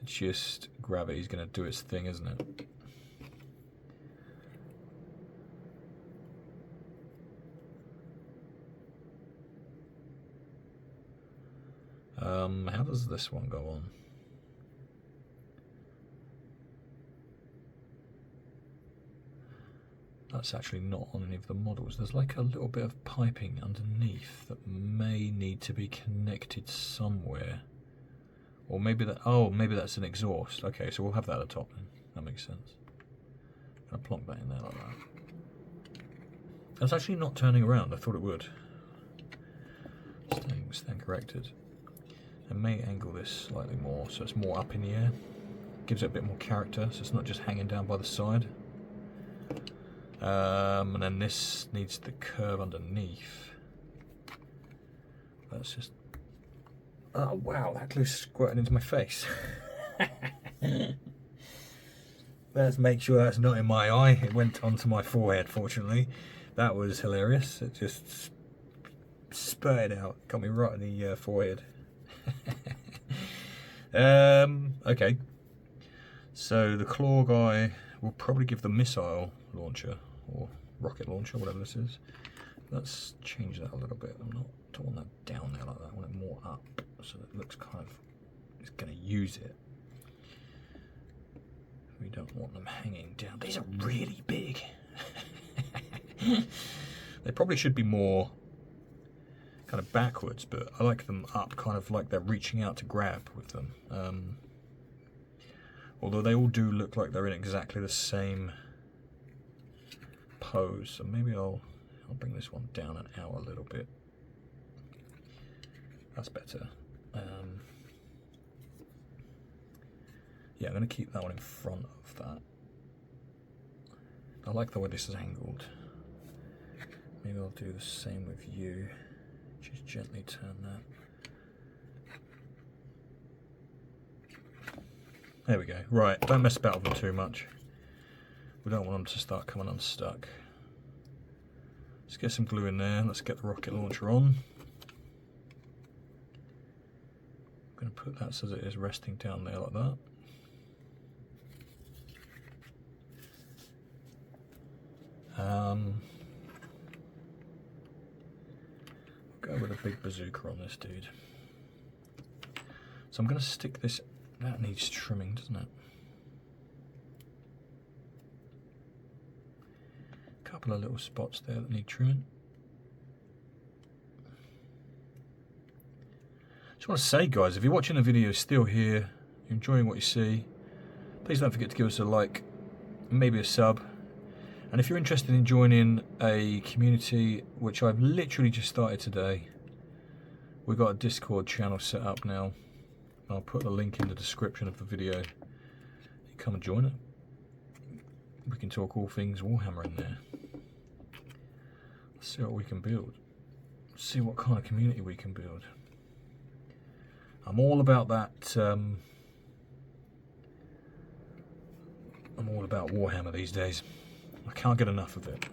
It's just gravity's going to do its thing, isn't it? How does this one go on? That's actually not on any of the models. There's like a little bit of piping underneath that may need to be connected somewhere. Or maybe that, oh, maybe that's an exhaust. Okay, so we'll have that at the top then. That makes sense. I'm gonna plonk that in there like that. That's actually not turning around. I thought it would. Stand corrected. I may angle this slightly more so it's more up in the air. Gives it a bit more character, so it's not just hanging down by the side. And then this needs the curve underneath. That's just... Oh wow, that glue squirted into my face. Let's make sure that's not in my eye. It went onto my forehead, fortunately. That was hilarious. It just spurted out. Got me right in the forehead. Okay. So the claw guy will probably give the missile launcher, or rocket launcher, whatever this is. Let's change that a little bit. Don't want that down there like that. I want it more up, so that it looks kind of, it's going to use it. We don't want them hanging down. These are really big. They probably should be more kind of backwards, but I like them up, kind of like they're reaching out to grab with them. Although they all do look like they're in exactly the same pose, so maybe I'll bring this one down and out a little bit. That's better. Yeah, I'm going to keep that one in front of that. I like the way this is angled. Maybe I'll do the same with you. Just gently turn that. There we go. Right, don't mess about with them too much. We don't want them to start coming unstuck. Let's get some glue in there. Let's get the rocket launcher on. I'm going to put that so that it is resting down there like that. Go with a big bazooka on this dude. So I'm going to stick this. That needs trimming, doesn't it? A couple of little spots there that need trimming. Just want to say, guys, if you're watching the video still here, you're enjoying what you see, please don't forget to give us a like, maybe a sub. And if you're interested in joining a community, which I've literally just started today, we've got a Discord channel set up now. I'll put the link in the description of the video. You come and join it. We can talk all things Warhammer in there. Let's see what we can build. See what kind of community we can build. I'm all about that. I'm all about Warhammer these days. I can't get enough of it.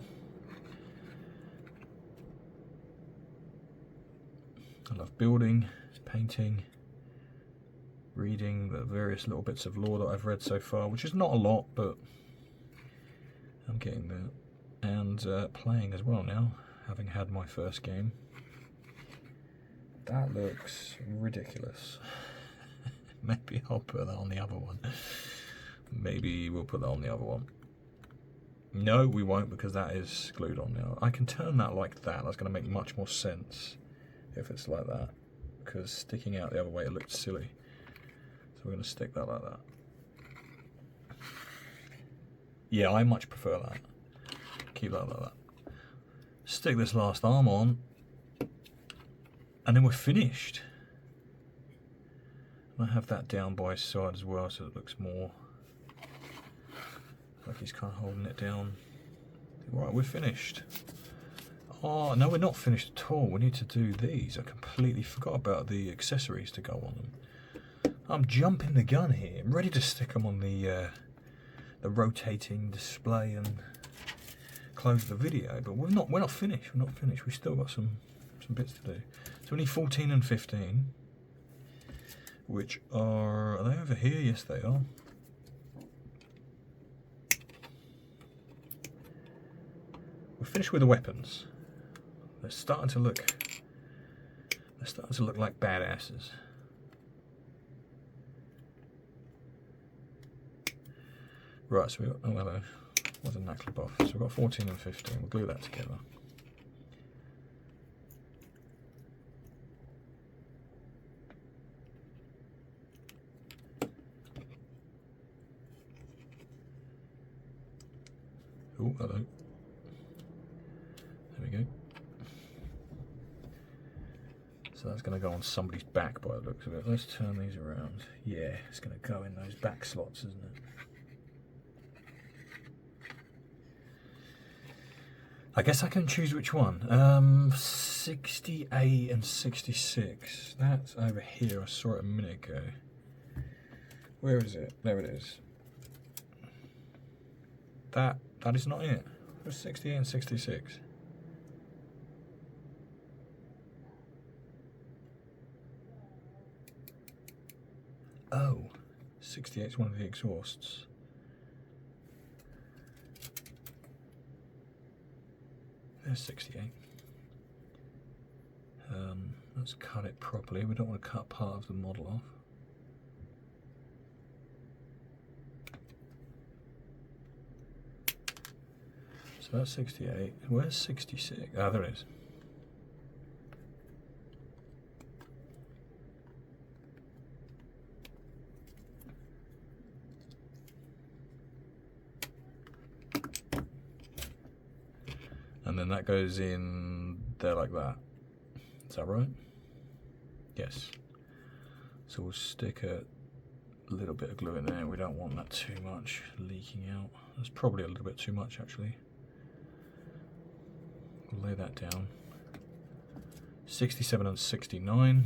I love building, painting, reading the various little bits of lore that I've read so far, which is not a lot, but I'm getting there. And playing as well now, having had my first game. That looks ridiculous. Maybe I'll put that on the other one. Maybe we'll put that on the other one. No, we won't, because that is glued on now. I can turn that like that. That's going to make much more sense if it's like that, because sticking out the other way it looked silly. So we're going to stick that like that. Yeah, I much prefer that. Keep that like that. Stick this last arm on, and then we're finished. I have that down by his side as well, so it looks more like he's kind of holding it down. Right, we're finished. Oh, no, we're not finished at all. We need to do these. I completely forgot about the accessories to go on them. I'm jumping the gun here. I'm ready to stick them on the rotating display and close the video, but we're not finished. We're not finished. We've still got some bits to do. So we need 14 and 15, which are they over here? Yes, they are. We're finished with the weapons. They're starting to look like badasses. Right, so we got, oh hello, what's a knuckly buff? So we've got 14 and 15, we'll glue that together. Oh, hello. There we go. So that's going to go on somebody's back by the looks of it. Let's turn these around. Yeah, it's going to go in those back slots, isn't it? I guess I can choose which one. 68 and 66. That's over here. I saw it a minute ago. Where is it? There it is. That is not it. There's 68 and 66. Oh, 68 is one of the exhausts. There's 68. Let's cut it properly. We don't want to cut part of the model off. So that's 68. Where's 66? Ah, there it is. and that goes in there like that. Is that right? Yes. So we'll stick a little bit of glue in there. We don't want that too much leaking out. That's probably a little bit too much actually. We'll lay that down. 67 and 69.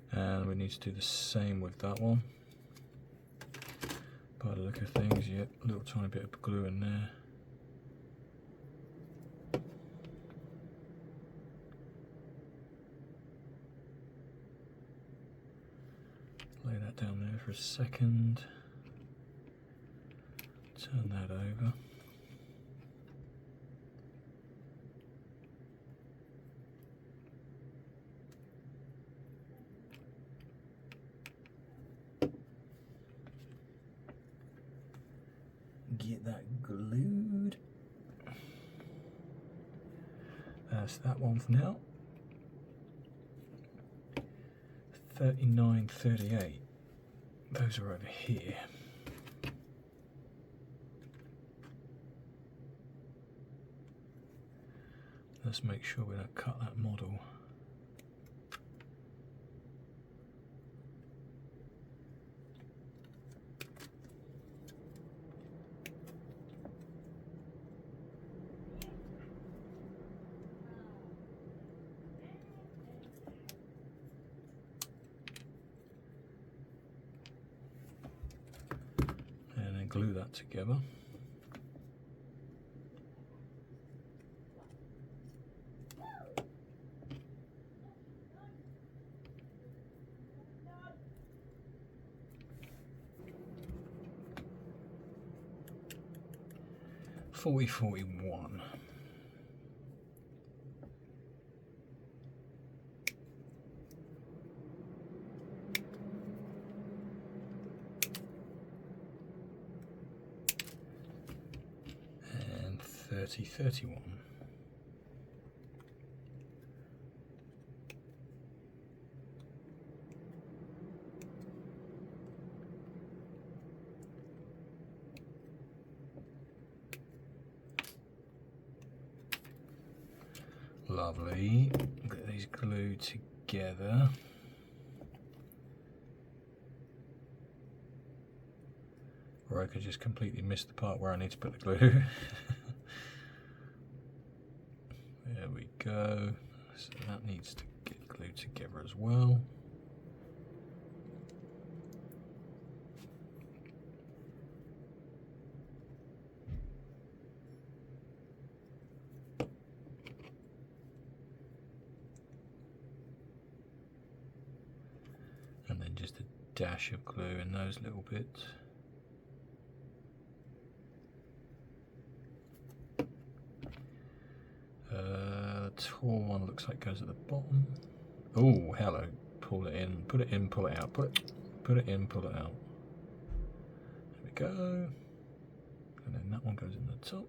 And we need to do the same with that one. By the look of things, yeah, a little tiny bit of glue in there. Lay that down there for a second. Turn that over. Get that glued. That's that one for now. 39, 38. Those are over here. Let's make sure we don't cut that model. Glue that together. $40.41. And 30.31. Lovely. Get these glued together. Or I could just completely miss the part where I need to put the glue. There we go. So that needs to get glued together as well. And then just a dash of glue in those little bits. Tall one looks like goes at the bottom. Oh, hello. Pull it in, put it in, pull it out. Put it in, pull it out. There we go. And then that one goes in the top.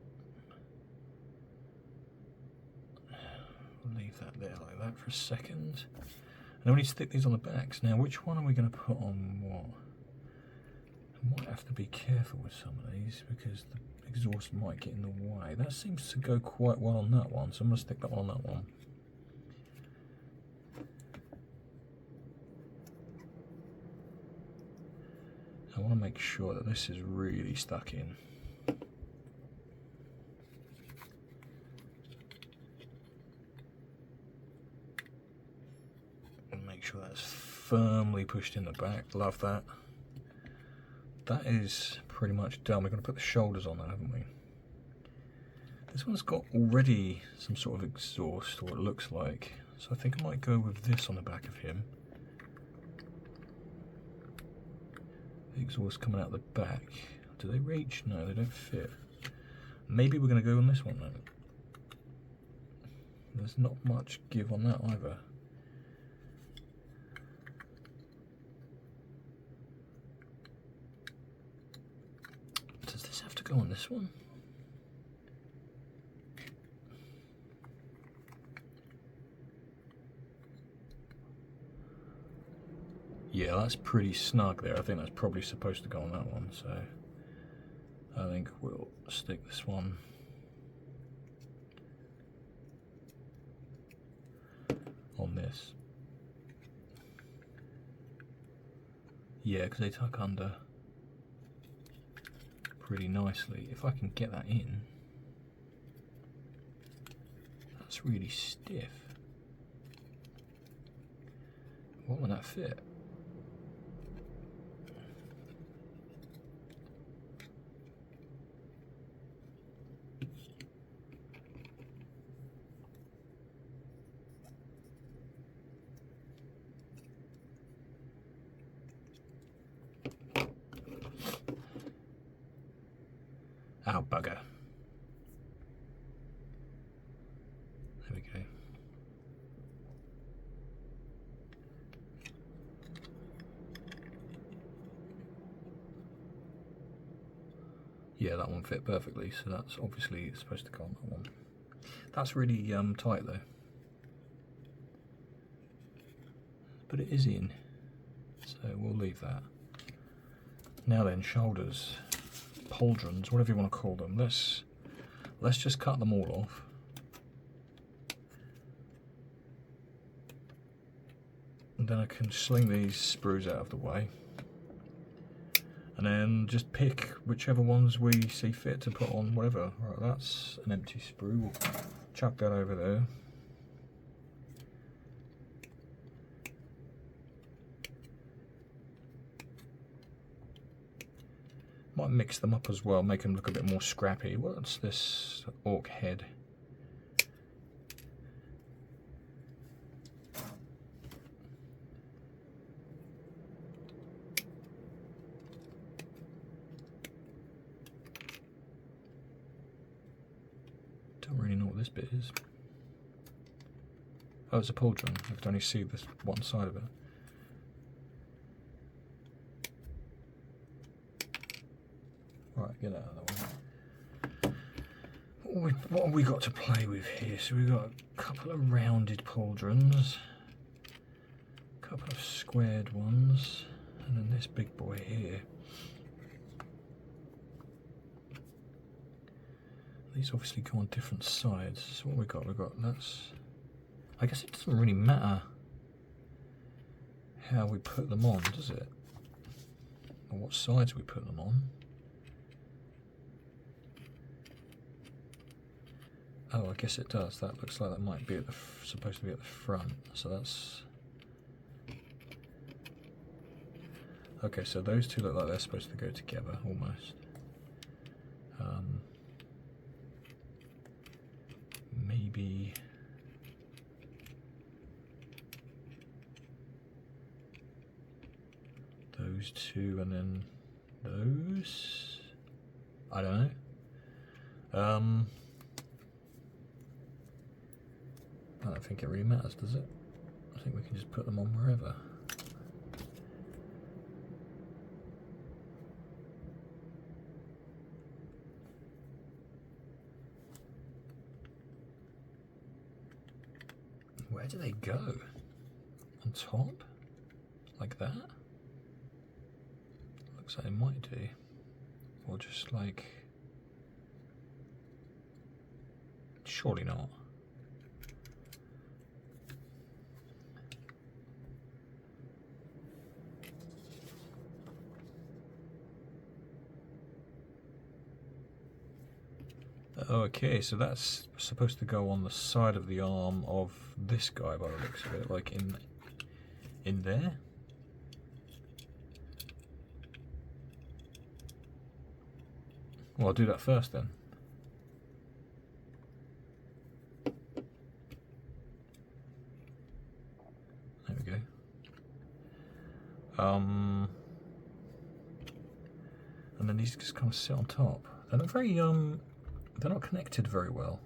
We'll leave that there like that for a second. And then we need to stick these on the backs. Now, which one are we going to put on what? I might have to be careful with some of these because the exhaust might get in the way. That seems to go quite well on that one, so I'm going to stick that one on that one. I want to make sure that this is really stuck in. And make sure that's firmly pushed in the back. Love that. That is pretty much done. We're going to put the shoulders on that, haven't we? This one's got already some sort of exhaust, or it looks like. So I think I might go with this on the back of him. The exhaust coming out the back. Do they reach? No, they don't fit. Maybe we're going to go on this one though. There's not much give on that either. Does this have to go on this one? Yeah, that's pretty snug there. I think that's probably supposed to go on that one, so I think we'll stick this one on this. Yeah, because they tuck under pretty nicely. If I can get that in, that's really stiff. What would that fit? Oh, bugger. There we go. Yeah, that one fit perfectly, so that's obviously supposed to go on that one. That's really tight though. But it is in, so we'll leave that. Now then, shoulders, pauldrons, whatever you want to call them. Let's just cut them all off. And then I can sling these sprues out of the way. And then just pick whichever ones we see fit to put on whatever. Right, that's an empty sprue. We'll chuck that over there. Might mix them up as well, make them look a bit more scrappy. What's this orc head? Don't really know what this bit is. Oh, it's a pauldron. I could only see this one side of it. Right, get out of the way. What have we got to play with here? So we've got a couple of rounded pauldrons, a couple of squared ones, and then this big boy here. These obviously go on different sides. So what we got? We've got that's. I guess it doesn't really matter how we put them on, does it? Or what sides we put them on. Oh, I guess it does. That looks like that might be at the supposed to be at the front. So that's okay. So those two look like they're supposed to go together almost. Maybe those two and then those. I don't know. I don't think it really matters, does it? I think we can just put them on wherever. Where do they go? On top? Like that? Looks like it might do. Or just like... Surely not. Okay, so that's supposed to go on the side of the arm of this guy by the looks of it, like in there. Well, I'll do that first then. There we go. And then these just kind of sit on top. They're not very they're not connected very well.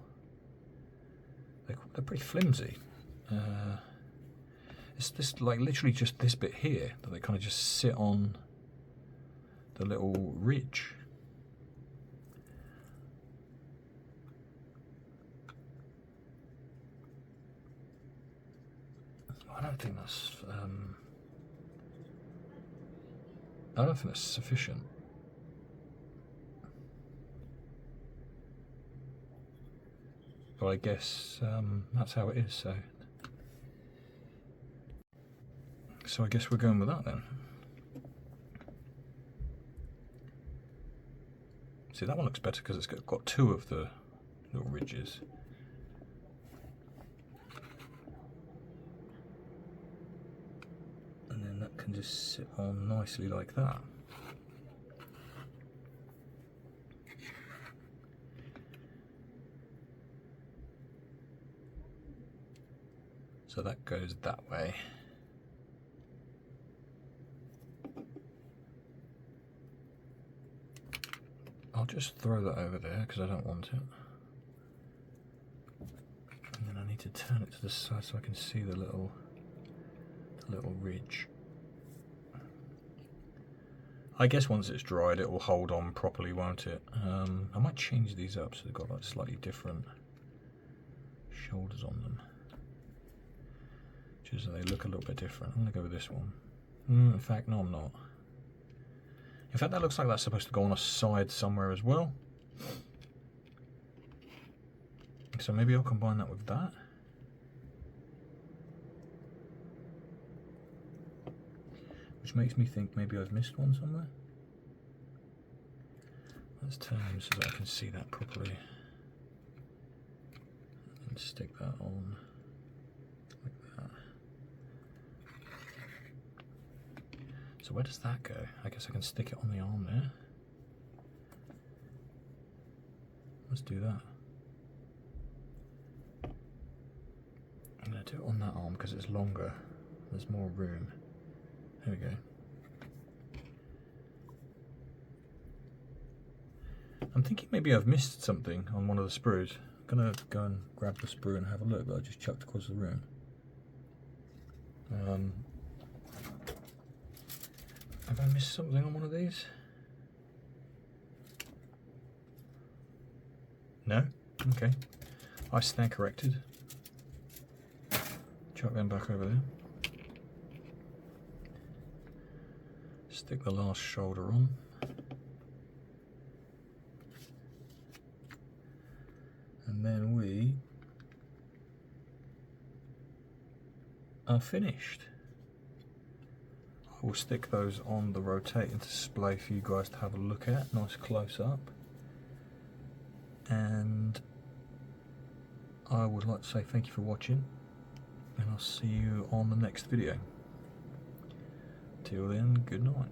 They're pretty flimsy. It's this like literally just this bit here that they kind of just sit on the little ridge. I don't think that's I don't think that's sufficient. But I guess that's how it is, so I guess we're going with that then. See, that one looks better because it's got two of the little ridges. And then that can just sit on nicely like that. So that goes that way. I'll just throw that over there because I don't want it. And then I need to turn it to the side so I can see the little ridge. I guess once it's dried it will hold on properly, won't it? I might change these up so they've got like slightly different shoulders on them. Just so they look a little bit different. I'm going to go with this one. In fact, no, I'm not. In fact, that looks like that's supposed to go on a side somewhere as well. So maybe I'll combine that with that. Which makes me think maybe I've missed one somewhere. Let's turn them so that I can see that properly. And stick that on like that. So where does that go? I guess I can stick it on the arm there. Let's do that. I'm going to do it on that arm because it's longer. There's more room. There we go. I'm thinking maybe I've missed something on one of the sprues. I'm going to go and grab the sprue and have a look, but I just chucked across the room. Have I missed something on one of these? No? Okay. I stand corrected. Chuck them back over there. Stick the last shoulder on. And then we are finished. I will stick those on the rotating display for you guys to have a look at. Nice close up. And I would like to say thank you for watching, and I'll see you on the next video. Till then, good night.